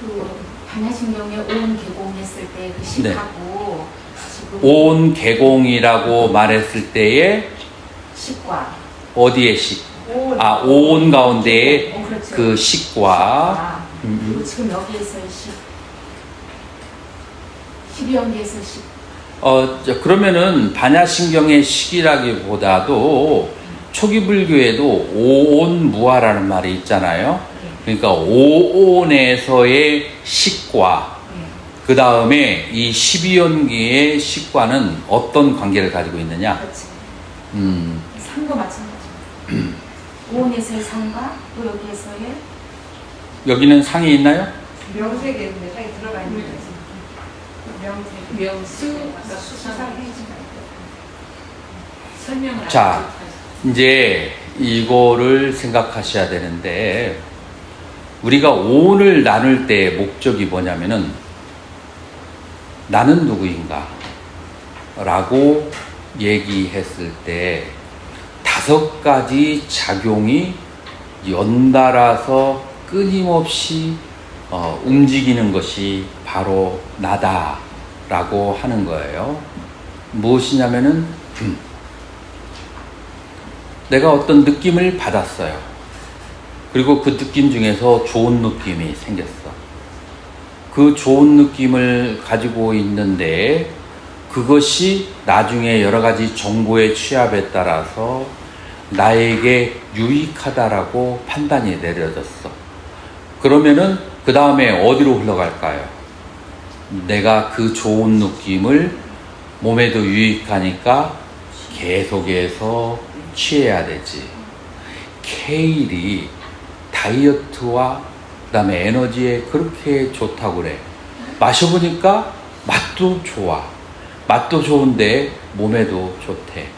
S2: 그 반야신경에 온 개공했을 때 그 식하고 지금
S1: 온 개공이라고 말했을 때에
S2: 식과
S1: 어디에 식?
S2: 온,
S1: 온 가운데에
S2: 그렇죠.
S1: 그 식과
S2: 그리고 지금 여기에서의 식 12연계에서 식
S1: 그러면은 반야신경의 식이라기보다도 초기 불교에도 오온무화라는 말이 있잖아요. 그러니까 오온에서의 식과 그 다음에 이 12연기의 식과는 어떤 관계를 가지고 있느냐?
S2: 그렇지. 상도 마찬가지입니다. 오온에서의 상과 또 여기에서의
S1: 여기는 상이 있나요?
S6: 명색에 있는데 상이 들어가 있는 거지.
S2: 설명을
S1: 자, 이제 이거를 생각하셔야 되는데, 우리가 오온을 나눌 때 목적이 뭐냐면은 나는 누구인가 라고 얘기했을 때 5가지 작용이 연달아서 끊임없이 움직이는 것이 바로 나다라고 하는 거예요. 무엇이냐면은 내가 어떤 느낌을 받았어요. 그리고 그 느낌 중에서 좋은 느낌이 생겼어. 그 좋은 느낌을 가지고 있는데 그것이 나중에 여러 가지 정보의 취합에 따라서 나에게 유익하다라고 판단이 내려졌어. 그러면은 그 다음에 어디로 흘러갈까요? 내가 그 좋은 느낌을 몸에도 유익하니까 계속해서 취해야 되지. 케일이 다이어트와 그 다음에 에너지에 그렇게 좋다고 그래. 마셔보니까 맛도 좋아. 맛도 좋은데 몸에도 좋대.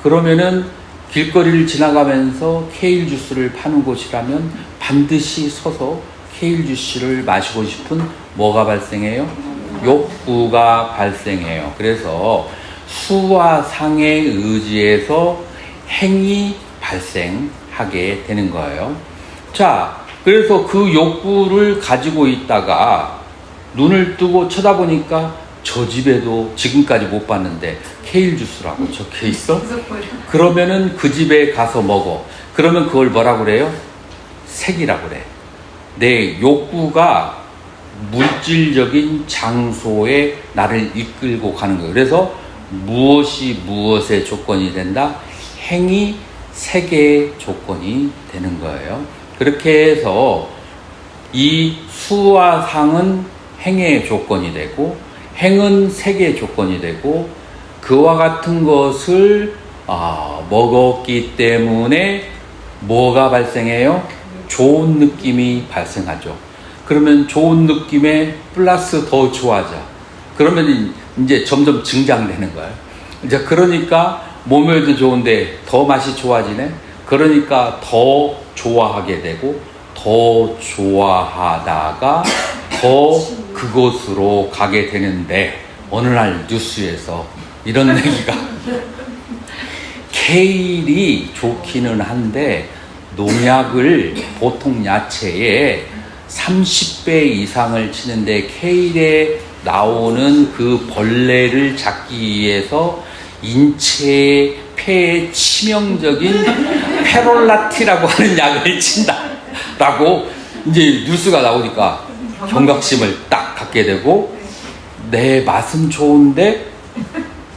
S1: 그러면은 길거리를 지나가면서 케일 주스를 파는 곳이라면 반드시 서서 케일 주스를 마시고 싶은 뭐가 발생해요? 욕구가 발생해요. 그래서 수와 상에 의지해서 행이 발생하게 되는 거예요. 자, 그래서 그 욕구를 가지고 있다가 눈을 뜨고 쳐다보니까 저 집에도 지금까지 못 봤는데 케일 주스라고 적혀 있어? 그러면은 그 집에 가서 먹어. 그러면 그걸 뭐라고 그래요? 색이라고 그래. 내 욕구가 물질적인 장소에 나를 이끌고 가는 거예요. 그래서 무엇이 무엇의 조건이 된다? 행이 색의 조건이 되는 거예요. 그렇게 해서 이 수와 상은 행의 조건이 되고 행은 색의 조건이 되고 그와 같은 것을 먹었기 때문에 뭐가 발생해요? 좋은 느낌이 발생하죠. 그러면 좋은 느낌에 플러스 더 좋아져. 그러면 이제 점점 증장되는 거예요. 이제 그러니까 몸에도 좋은데 더 맛이 좋아지네. 그러니까 더 좋아하게 되고 더 좋아하다가 더 그곳으로 가게 되는데 어느 날 뉴스에서 이런 얘기가 케일이 좋기는 한데 농약을 보통 야채에 30배 이상을 치는데 케일에 나오는 그 벌레를 잡기 위해서 인체에 폐에 치명적인 페롤라티라고 하는 약을 친다라고 이제 뉴스가 나오니까 경각심을 딱 갖게 되고 내 맛은 좋은데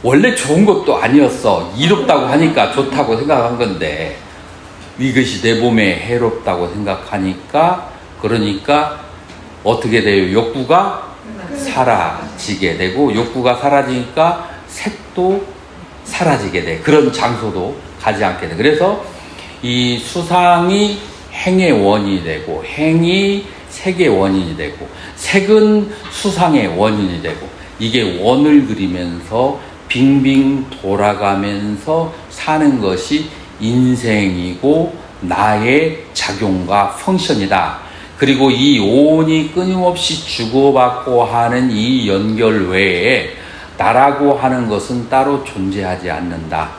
S1: 원래 좋은 것도 아니었어. 이롭다고 하니까 좋다고 생각한 건데 이것이 내 몸에 해롭다고 생각하니까 그러니까 어떻게 돼요? 욕구가 사라지게 되고 욕구가 사라지니까 색도 사라지게 돼. 그런 장소도 가지 않게 돼. 그래서 이 수상이 행의 원인이 되고 행이 색의 원인이 되고 색은 수상의 원인이 되고 이게 원을 그리면서 빙빙 돌아가면서 사는 것이 인생이고 나의 작용과 펑션이다. 그리고 이 오온이 끊임없이 주고받고 하는 이 연결 외에 나라고 하는 것은 따로 존재하지 않는다.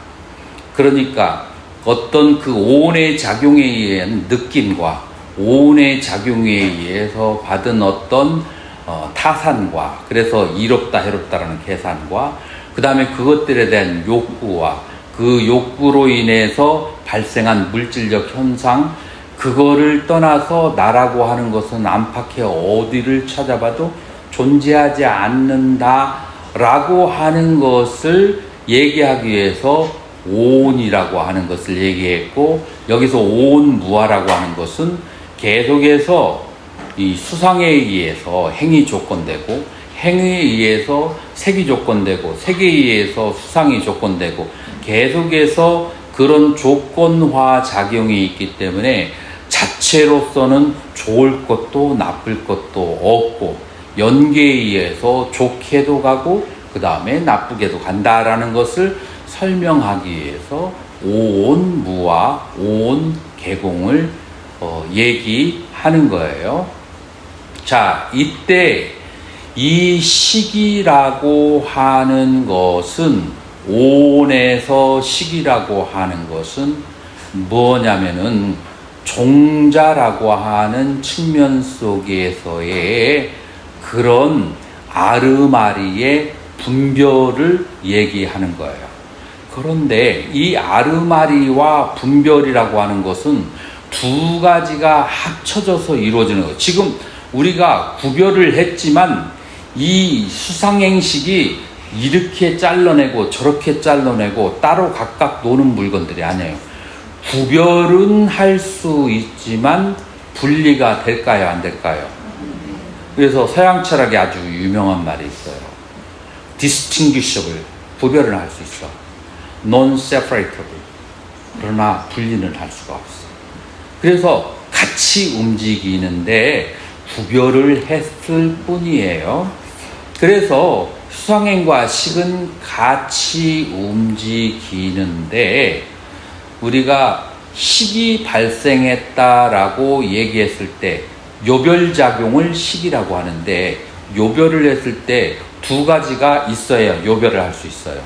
S1: 그러니까 어떤 그 오온의 작용에 의한 느낌과 오온의 작용에 의해서 받은 어떤 타산과 그래서 이롭다 해롭다라는 계산과 그 다음에 그것들에 대한 욕구와 그 욕구로 인해서 발생한 물질적 현상 그거를 떠나서 나라고 하는 것은 안팎에 어디를 찾아봐도 존재하지 않는다라고 하는 것을 얘기하기 위해서 오온이라고 하는 것을 얘기했고 여기서 오온무아라고 하는 것은 계속해서 이 수상에 의해서 행이 조건되고 행에 의해서 색이 조건되고 색에 의해서 수상이 조건되고 계속해서 그런 조건화 작용이 있기 때문에 자체로서는 좋을 것도 나쁠 것도 없고 연계에 의해서 좋게도 가고 그 다음에 나쁘게도 간다라는 것을 설명하기 위해서 오온무아, 오온개공을 얘기하는 거예요. 자, 이때 이 식이라고 하는 것은 오온에서 식이라고 하는 것은 뭐냐면은 종자라고 하는 측면 속에서의 그런 아르마리의 분별을 얘기하는 거예요. 그런데 이 아르마리와 분별이라고 하는 것은 두 가지가 합쳐져서 이루어지는 거예요. 지금 우리가 구별을 했지만 이 수상행식이 이렇게 잘라내고 저렇게 잘라내고 따로 각각 노는 물건들이 아니에요. 구별은 할 수 있지만 분리가 될까요? 안 될까요? 그래서 서양 철학에 아주 유명한 말이 있어요. distinguishable, 구별을 할 수 있어. non-separatable, 그러나 분리는 할 수가 없어. 그래서 같이 움직이는데 구별을 했을 뿐이에요. 그래서 수상행과 식은 같이 움직이는데 우리가 식이 발생했다라고 얘기했을 때 요별작용을 식이라고 하는데, 요별을 했을 때 두 가지가 있어야 요별을 할 수 있어요.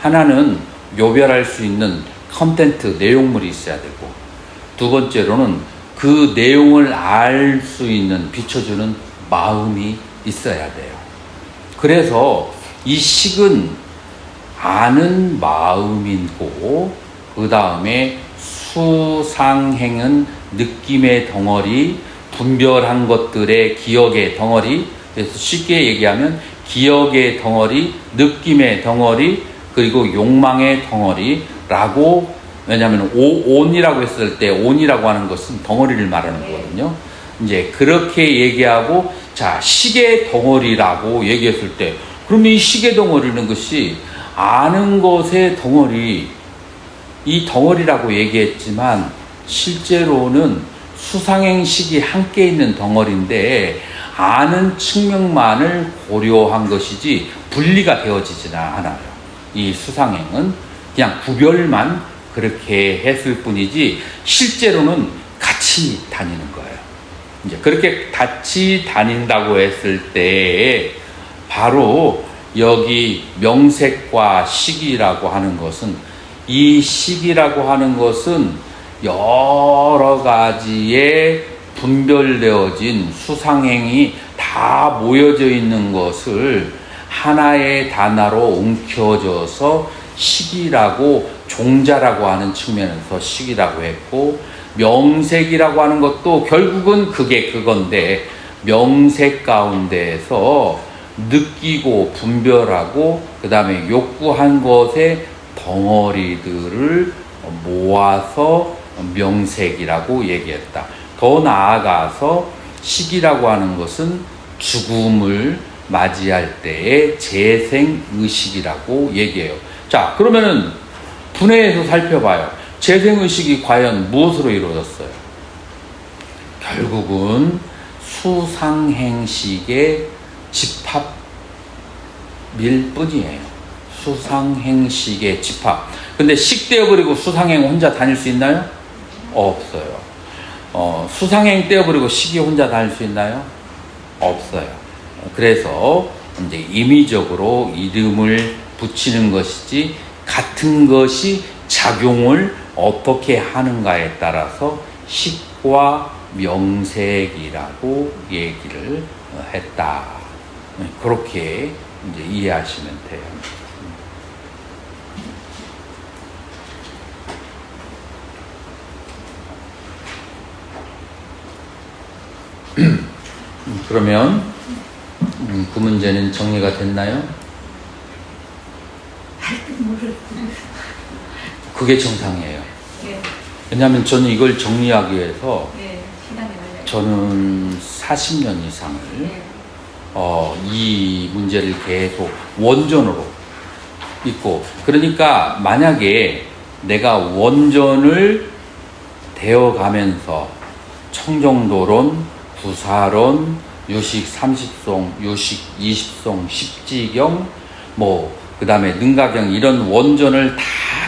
S1: 하나는 요별할 수 있는 컨텐트, 내용물이 있어야 되고, 두 번째로는 그 내용을 알 수 있는, 비춰주는 마음이 있어야 돼요. 그래서 이 식은 아는 마음이고, 그 다음에 수상행은 느낌의 덩어리, 분별한 것들의 기억의 덩어리. 그래서 쉽게 얘기하면 기억의 덩어리, 느낌의 덩어리, 그리고 욕망의 덩어리라고. 왜냐하면 온이라고 했을 때 온이라고 하는 것은 덩어리를 말하는 거거든요. 이제 그렇게 얘기하고, 자, 식의 덩어리라고 얘기했을 때, 그럼 이 식의 덩어리는 것이 아는 것의 덩어리, 이 덩어리라고 얘기했지만 실제로는 수상행식이 함께 있는 덩어리인데, 아는 측면만을 고려한 것이지 분리가 되어지지는 않아요. 이 수상행은 그냥 구별만 그렇게 했을 뿐이지 실제로는 같이 다니는 거예요. 이제 그렇게 같이 다닌다고 했을 때 바로 여기 명색과 식이라고 하는 것은, 이 식이라고 하는 것은 여러 가지의 분별되어진 수상행이 다 모여져 있는 것을 하나의 단어로 움켜져서 식이라고, 종자라고 하는 측면에서 식이라고 했고, 명색이라고 하는 것도 결국은 그게 그건데, 명색 가운데에서 느끼고 분별하고 그 다음에 욕구한 것의 덩어리들을 모아서 명색이라고 얘기했다. 더 나아가서 식이라고 하는 것은 죽음을 맞이할 때의 재생의식이라고 얘기해요. 자, 그러면은 분해해서 살펴봐요. 재생의식이 과연 무엇으로 이루어졌어요? 결국은 수상행식의 집합일 뿐이에요. 수상행식의 집합. 근데 식되어버리고 수상행 혼자 다닐 수 있나요? 없어요. 수상행 떼어버리고 식이 혼자 다닐 수 있나요? 없어요. 그래서 이제 임의적으로 이름을 붙이는 것이지, 같은 것이 작용을 어떻게 하는가에 따라서 식과 명색이라고 얘기를 했다. 그렇게 이제 이해하시면 돼요. 그러면 그 문제는 정리가 됐나요? 그게 정상이에요.
S2: 네.
S1: 왜냐하면 저는 이걸 정리하기 위해서
S2: 네. 시간이 걸려요.
S1: 저는 40년 이상을
S2: 네.
S1: 이 문제를 계속 원전으로 있고, 그러니까 만약에 내가 원전을 되어가면서 청정도론, 구사론, 유식 30송, 유식 20송, 십지경, 그 다음에 능가경, 이런 원전을 다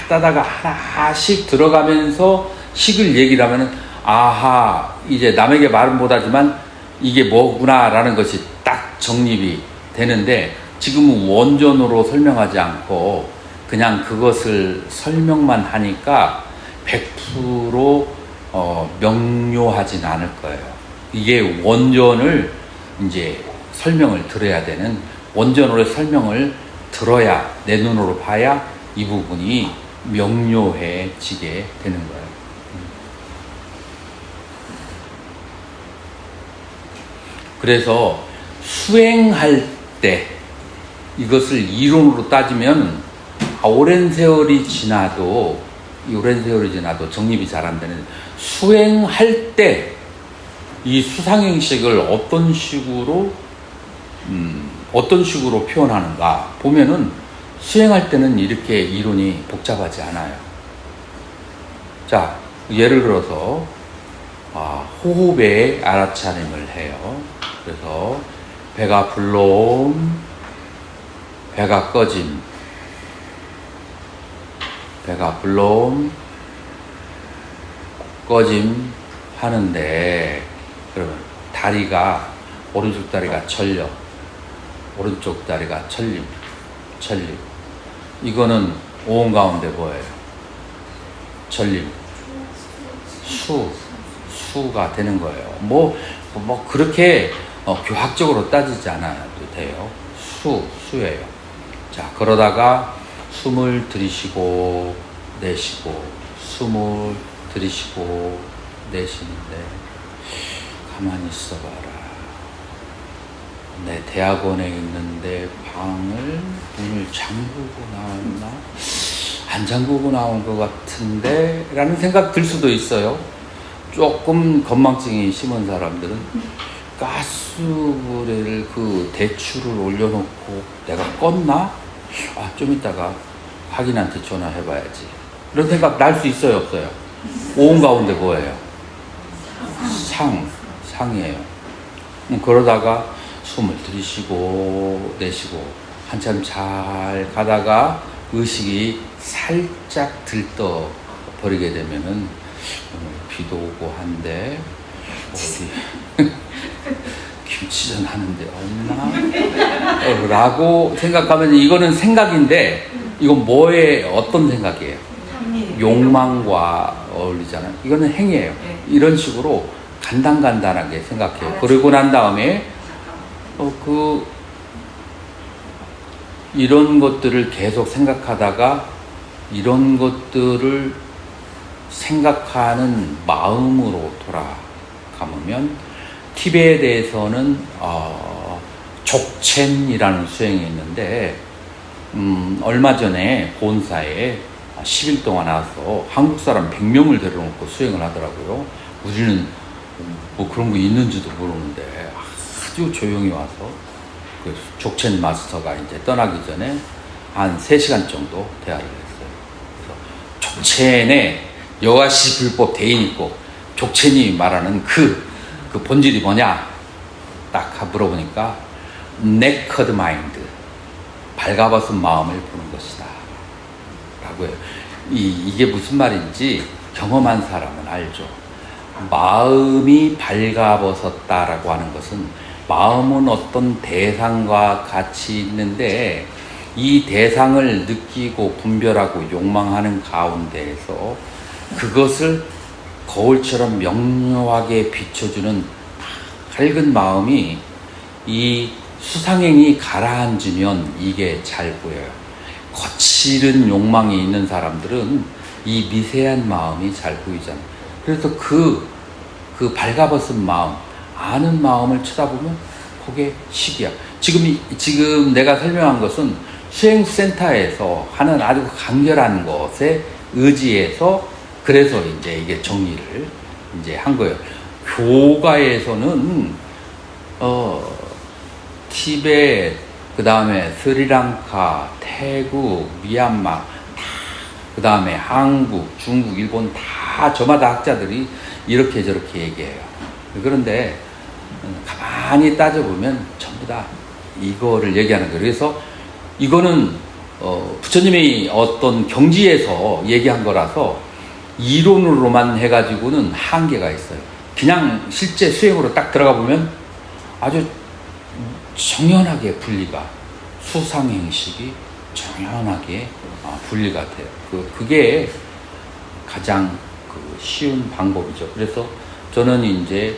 S1: 따다가 하나씩 들어가면서 식을 얘기를 하면은, 아하, 이제 남에게 말은 못하지만 이게 뭐구나 라는 것이 딱 정립이 되는데, 지금은 원전으로 설명하지 않고 그냥 그것을 설명만 하니까 100% 명료하진 않을 거예요. 이게 원전을 이제 설명을 들어야 되는, 원전으로 설명을 들어야, 내 눈으로 봐야 이 부분이 명료해지게 되는 거예요. 그래서 수행할 때 이것을 이론으로 따지면 오랜 세월이 지나도 정립이 잘 안 되는, 수행할 때 이 수상행식을 어떤 식으로 표현하는가 보면은, 수행할 때는 이렇게 이론이 복잡하지 않아요. 자, 예를 들어서 호흡에 알아차림을 해요. 그래서 배가 불러옴, 배가 꺼짐, 배가 불러옴, 꺼짐 하는데, 그러면 다리가 오른쪽 다리가 전력, 오른쪽 다리가 천림, 천림. 이거는 오음 가운데 뭐예요? 전림, 수가 되는 거예요. 뭐 그렇게 교학적으로 따지지 않아도 돼요. 수예요. 자, 그러다가 숨을 들이쉬고 내쉬고, 숨을 들이쉬고 내쉬는데, 가만히 있어봐라. 내 대학원에 있는데 문을 잠그고 나왔나? 안 잠그고 나온 것 같은데? 라는 생각 들 수도 있어요. 조금 건망증이 심한 사람들은 가스불에를 그 대추를 올려놓고 내가 껐나? 좀 이따가 확인한테 전화해봐야지. 이런 생각 날 수 있어요, 없어요? 오음 가운데 뭐예요? 상이에요. 그러다가 숨을 들이쉬고 내쉬고 한참 잘 가다가 의식이 살짝 들떠 버리게 되면은 오늘 비도 오고 한데 어디 김치전 하는데 없나? 라고 생각하면 이거는 생각인데 이건 어떤 생각이에요? 욕망과 어울리잖아요. 이거는 행위예요. 이런 식으로 간단하게 생각해요. 그러고 난 다음에 이런 것들을 계속 생각하다가 이런 것들을 생각하는 마음으로 돌아가면 티베에 대해서는 족첸이라는 수행이 있는데 얼마 전에 본사에 10일 동안 와서 한국 사람 100명을 데려놓고 수행을 하더라고요. 우리는 뭐 그런 거 있는지도 모르는데 아주 조용히 와서 그 족첸 마스터가 이제 떠나기 전에 한 3시간 정도 대화를 했어요. 그래서 족첸의 여가시 불법 대인 있고 족첸이 말하는 그 본질이 뭐냐? 딱 물어보니까 네커드 마인드, 발가벗은 마음을 보는 것이다 라고 해요. 이게 무슨 말인지 경험한 사람은 알죠. 마음이 발가벗었다라고 하는 것은 마음은 어떤 대상과 같이 있는데 이 대상을 느끼고 분별하고 욕망하는 가운데에서 그것을 거울처럼 명료하게 비춰주는 밝은 마음이 이 수상행이 가라앉으면 이게 잘 보여요. 거칠은 욕망이 있는 사람들은 이 미세한 마음이 잘 보이잖아요. 그래서 그 발가벗은 마음, 아는 마음을 쳐다보면 그게 식이야. 지금 내가 설명한 것은 수행센터에서 하는 아주 간결한 것에 의지해서 그래서 이제 이게 정리를 이제 한 거예요. 교가에서는 티베트, 그 다음에 스리랑카, 태국, 미얀마, 그 다음에 한국, 중국, 일본 다 저마다 학자들이 이렇게 저렇게 얘기해요. 그런데 가만히 따져보면 전부 다 이거를 얘기하는 거예요. 그래서 이거는 부처님이 어떤 경지에서 얘기한 거라서 이론으로만 해가지고는 한계가 있어요. 그냥 실제 수행으로 딱 들어가 보면 아주 정연하게 분리가, 수상행식이 정연하게 분리가 돼요. 그게 가장 쉬운 방법이죠. 그래서 저는 이제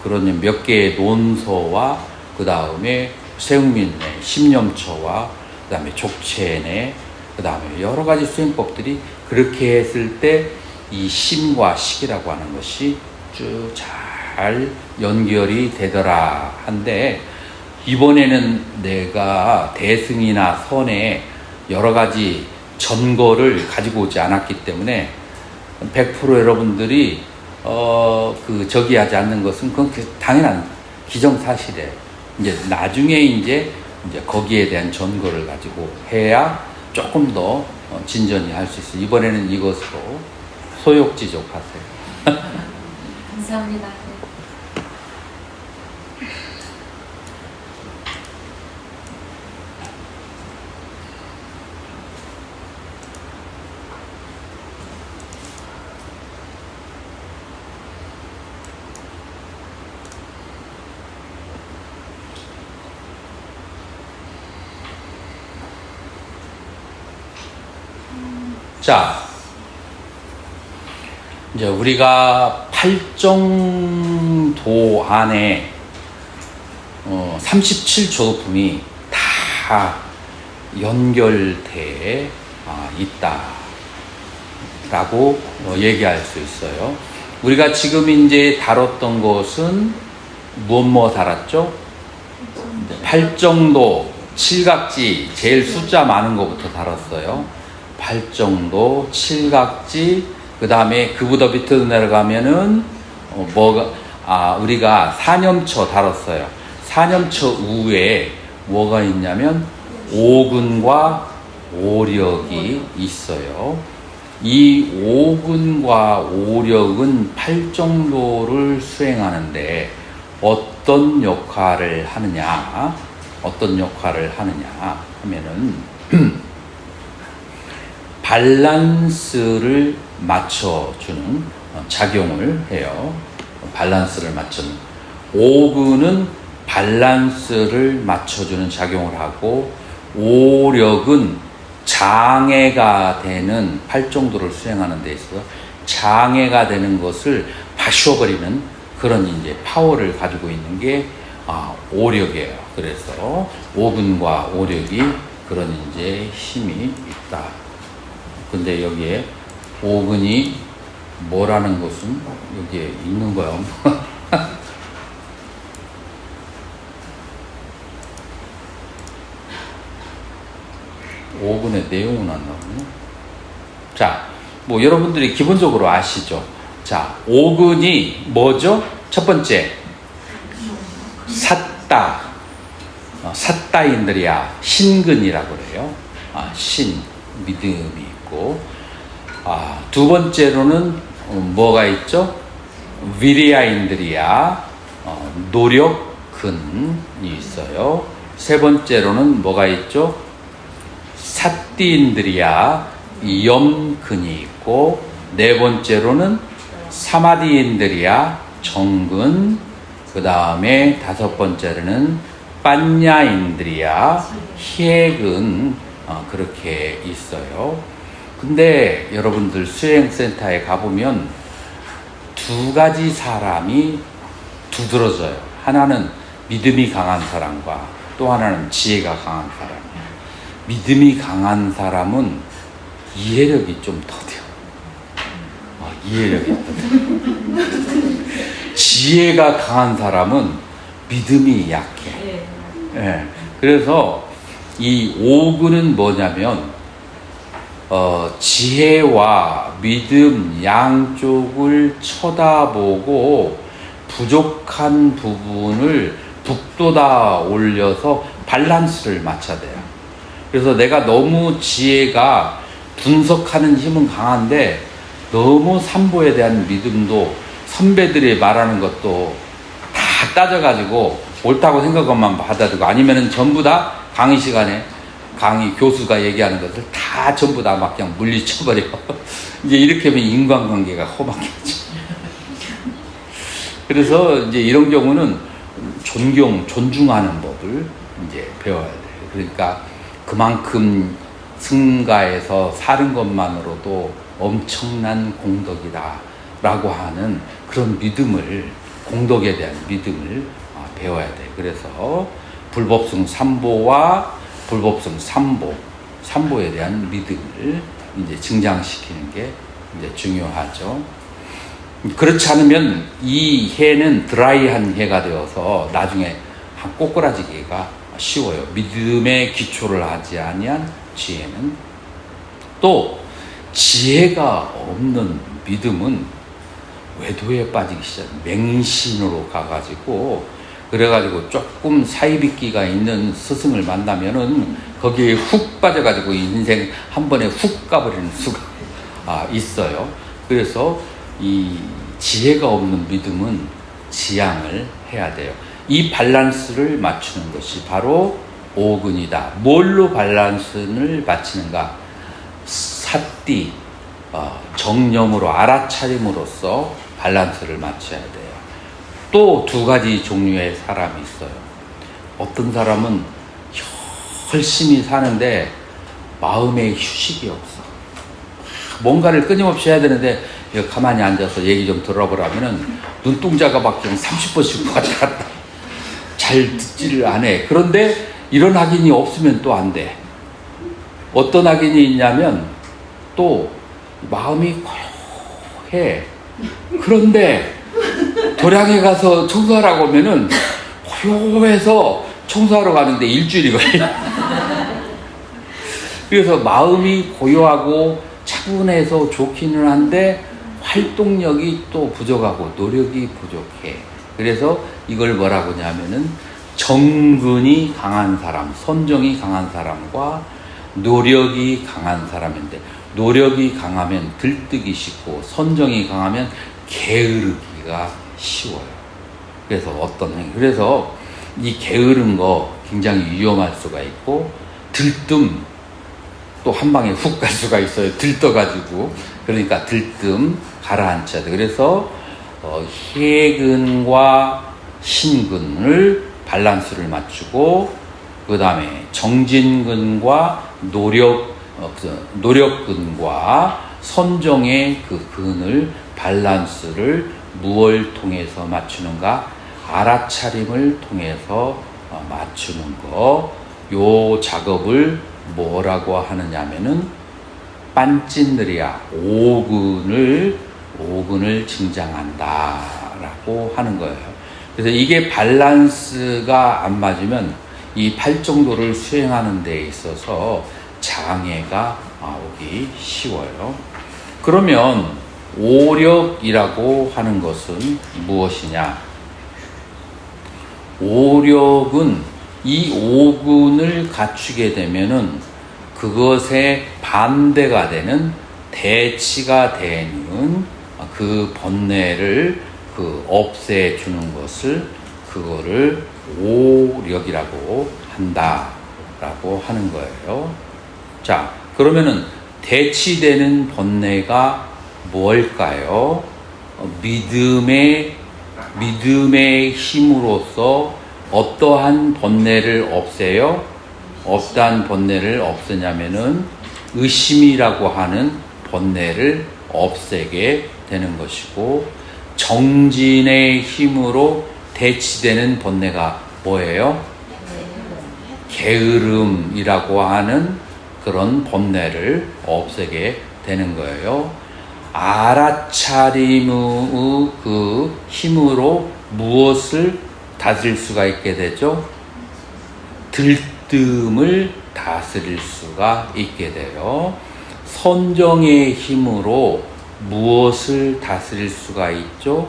S1: 그런 몇 개의 논서와 그 다음에 세웅민의 심념처와 그 다음에 족첸의 그 다음에 여러 가지 수행법들이 그렇게 했을 때 이 심과 식이라고 하는 것이 쭉 잘 연결이 되더라 한데, 이번에는 내가 대승이나 선에 여러 가지 전거를 가지고 오지 않았기 때문에 100% 여러분들이 저기 하지 않는 것은 그건 당연한 기정사실이에요. 이제 나중에 이제 거기에 대한 전거를 가지고 해야 조금 더 진전이 할 수 있어요. 이번에는 이것으로 소욕지족하세요.
S2: 감사합니다.
S1: 자, 이제 우리가 팔정도 안에 37조품이 다 연결돼 있다라고 얘기할 수 있어요. 우리가 지금 이제 다뤘던 것은 무엇 다뤘죠? 팔정도, 칠각지, 제일 숫자 많은 것부터 다뤘어요. 팔정도, 칠각지, 그 다음에 그보다 밑으로 내려가면은 우리가 사념처 다뤘어요. 사념처 우에 뭐가 있냐면 오근과 오력이 있어요. 이 오근과 오력은 팔정도를 수행하는데 어떤 역할을 하느냐 하면은 밸런스를 맞춰주는 작용을 해요. 밸런스를 맞추는. 오근은 밸런스를 맞춰주는 작용을 하고, 오력은 장애가 되는 팔정도를 수행하는 데 있어서 장애가 되는 것을 파쇼버리는 그런 이제 파워를 가지고 있는 게 오력이에요. 그래서 오근과 오력이 그런 이제 힘이 있다. 근데 여기에 오근이 뭐라는 것은 여기에 있는 거예요. 오근의 내용은 안 나오네. 자, 뭐 여러분들이 기본적으로 아시죠? 자, 오근이 뭐죠? 첫 번째, 삿다. 삿다인들이야 신근이라고 그래요. 신, 믿음이 있고. 두 번째로는 뭐가 있죠? 위리아인들이야 노력근이 있어요. 세 번째로는 뭐가 있죠? 삿디인들이야 염근이 있고, 네 번째로는 사마디인들이야 정근, 그 다음에 다섯 번째로는 빤야인들이야 희액은 그렇게 있어요. 근데 여러분들 수행센터에 가보면 두 가지 사람이 두드러져요. 하나는 믿음이 강한 사람과 또 하나는 지혜가 강한 사람이에요. 믿음이 강한 사람은 이해력이 좀 더뎌. 이해력이 더뎌. 지혜가 강한 사람은 믿음이 약해. 예. 그래서 이 오근은 뭐냐면 지혜와 믿음 양쪽을 쳐다보고 부족한 부분을 북돋아 올려서 밸런스를 맞춰야 돼요. 그래서 내가 너무 지혜가 분석하는 힘은 강한데 너무 삼보에 대한 믿음도 선배들이 말하는 것도 다 따져가지고 옳다고 생각만 받아들이고, 아니면은 전부 다 강의 시간에 교수가 얘기하는 것을 다 전부 다 막 그냥 물리쳐버려. 이제 이렇게 하면 인간관계가 험악해져. 그래서 이제 이런 경우는 존중하는 법을 이제 배워야 돼요. 그러니까 그만큼 승가에서 사는 것만으로도 엄청난 공덕이다라고 하는 그런 믿음을, 공덕에 대한 믿음을 배워야 돼요. 그래서 불법승 3보와 불법승 3보에 대한 믿음을 이제 증장시키는 게 이제 중요하죠. 그렇지 않으면 이 해는 드라이한 해가 되어서 나중에 꼬꾸라지기가 쉬워요. 믿음의 기초를 하지 아니한 지혜는. 또 지혜가 없는 믿음은 외도에 빠지기 시작, 맹신으로 가가지고, 그래가지고 조금 사이비끼가 있는 스승을 만나면은 거기에 훅 빠져가지고 인생 한 번에 훅 가버리는 수가 있어요. 그래서 이 지혜가 없는 믿음은 지양을 해야 돼요. 이 밸런스를 맞추는 것이 바로 오근이다. 뭘로 밸런스를 맞추는가? 삿띠, 정념으로 알아차림으로써 밸런스를 맞춰야 돼요. 또 두 가지 종류의 사람이 있어요. 어떤 사람은 열심히 사는데 마음에 휴식이 없어. 뭔가를 끊임없이 해야 되는데 이거 가만히 앉아서 얘기 좀 들어보라면은 눈동자가 막 30번씩 왔다 갔다 잘 듣지를 않아. 그런데 이런 확인이 없으면 또 안 돼. 어떤 확인이 있냐면 또 마음이 고요해. 그런데 도량에 가서 청소하라고 하면은 고요해서 청소하러 가는데 일주일이 걸려. 그래서 마음이 고요하고 차분해서 좋기는 한데 활동력이 또 부족하고 노력이 부족해. 그래서 이걸 뭐라고 하냐면은 정근이 강한 사람, 선정이 강한 사람과 노력이 강한 사람인데, 노력이 강하면 들뜨기 쉽고 선정이 강하면 게으르기가 쉬워요. 그래서 그래서 이 게으른 거 굉장히 위험할 수가 있고, 들뜸 또 한 방에 훅 갈 수가 있어요. 들떠가지고. 그러니까 들뜸 가라앉혀야 돼. 그래서 해근과 신근을 밸런스를 맞추고, 그 다음에 정진근과 노력근과 선정의 그 근을 밸런스를 무엇을 통해서 맞추는가? 알아차림을 통해서 맞추는 거. 요 작업을 뭐라고 하느냐면은 빤찐느리야 오근을 증장한다라고 하는 거예요. 그래서 이게 밸런스가 안 맞으면 이 팔정도를 수행하는 데 있어서 장애가 오기 쉬워요. 그러면 오력이라고 하는 것은 무엇이냐? 오력은 이 오근을 갖추게 되면은 그것에 반대가 되는 대치가 되는 그 번뇌를 없애주는 것을 그거를 오력이라고 한다라고 하는 거예요. 자, 그러면은 대치되는 번뇌가 뭘까요? 믿음의 힘으로써 어떠한 번뇌를 없애요? 어떠한 번뇌를 없애냐면은 의심이라고 하는 번뇌를 없애게 되는 것이고, 정진의 힘으로 대치되는 번뇌가 뭐예요? 게으름이라고 하는 그런 번뇌를 없애게 되는 거예요. 알아차림의 그 힘으로 무엇을 다스릴 수가 있게 되죠? 들뜸을 다스릴 수가 있게 돼요. 선정의 힘으로 무엇을 다스릴 수가 있죠?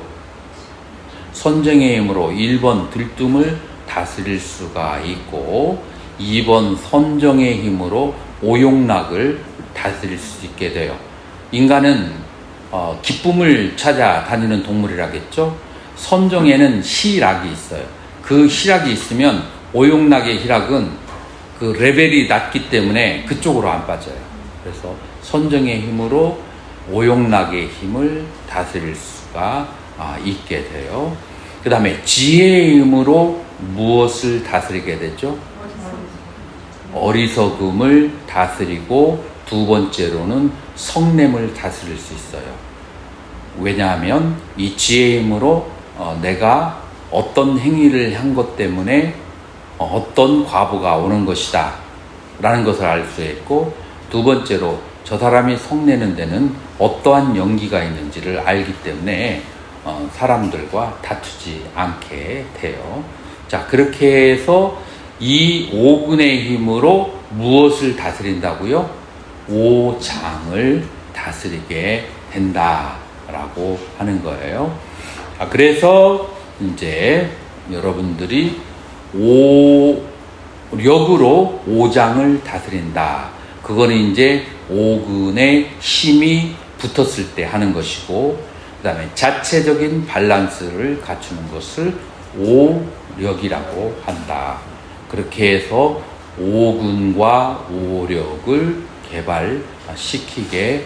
S1: 선정의 힘으로 1번 들뜸을 다스릴 수가 있고, 2번 선정의 힘으로 오용락을 다스릴 수 있게 돼요. 인간은 기쁨을 찾아 다니는 동물이라겠죠? 선정에는 희락이 있어요. 그 희락이 있으면 오용락의 희락은 그 레벨이 낮기 때문에 그쪽으로 안 빠져요. 그래서 선정의 힘으로 오용락의 힘을 다스릴 수가 있게 돼요. 그 다음에 지혜의 힘으로 무엇을 다스리게 되죠? 어리석음을 다스리고, 두 번째로는 성냄을 다스릴 수 있어요. 왜냐하면 이 지혜의 힘으로 내가 어떤 행위를 한 것 때문에 어떤 과보가 오는 것이다 라는 것을 알 수 있고, 두 번째로 저 사람이 성내는 데는 어떠한 연기가 있는지를 알기 때문에 사람들과 다투지 않게 돼요. 자, 그렇게 해서 이 오근의 힘으로 무엇을 다스린다고요? 오장을 다스리게 된다라고 하는 거예요. 그래서 이제 여러분들이 오력으로 오장을 다스린다. 그거는 이제 오근의 힘이 붙었을 때 하는 것이고, 그 다음에 자체적인 밸런스를 갖추는 것을 오력이라고 한다. 그렇게 해서 오근과 오력을 개발시키게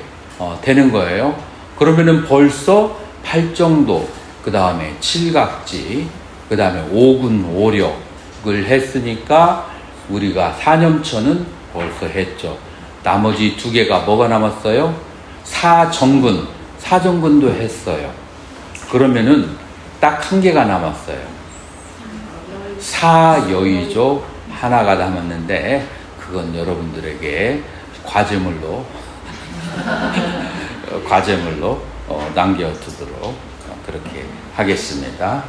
S1: 되는 거예요. 그러면은 벌써 팔정도, 그 다음에 칠각지, 그 다음에 오근 오력을 했으니까 우리가 사념천은 벌써 했죠. 나머지 두 개가 뭐가 남았어요? 사정근도 했어요. 그러면은 딱 한 개가 남았어요. 사여의조 하나가 남았는데 그건 여러분들에게 과제물로 남겨두도록 그렇게 하겠습니다.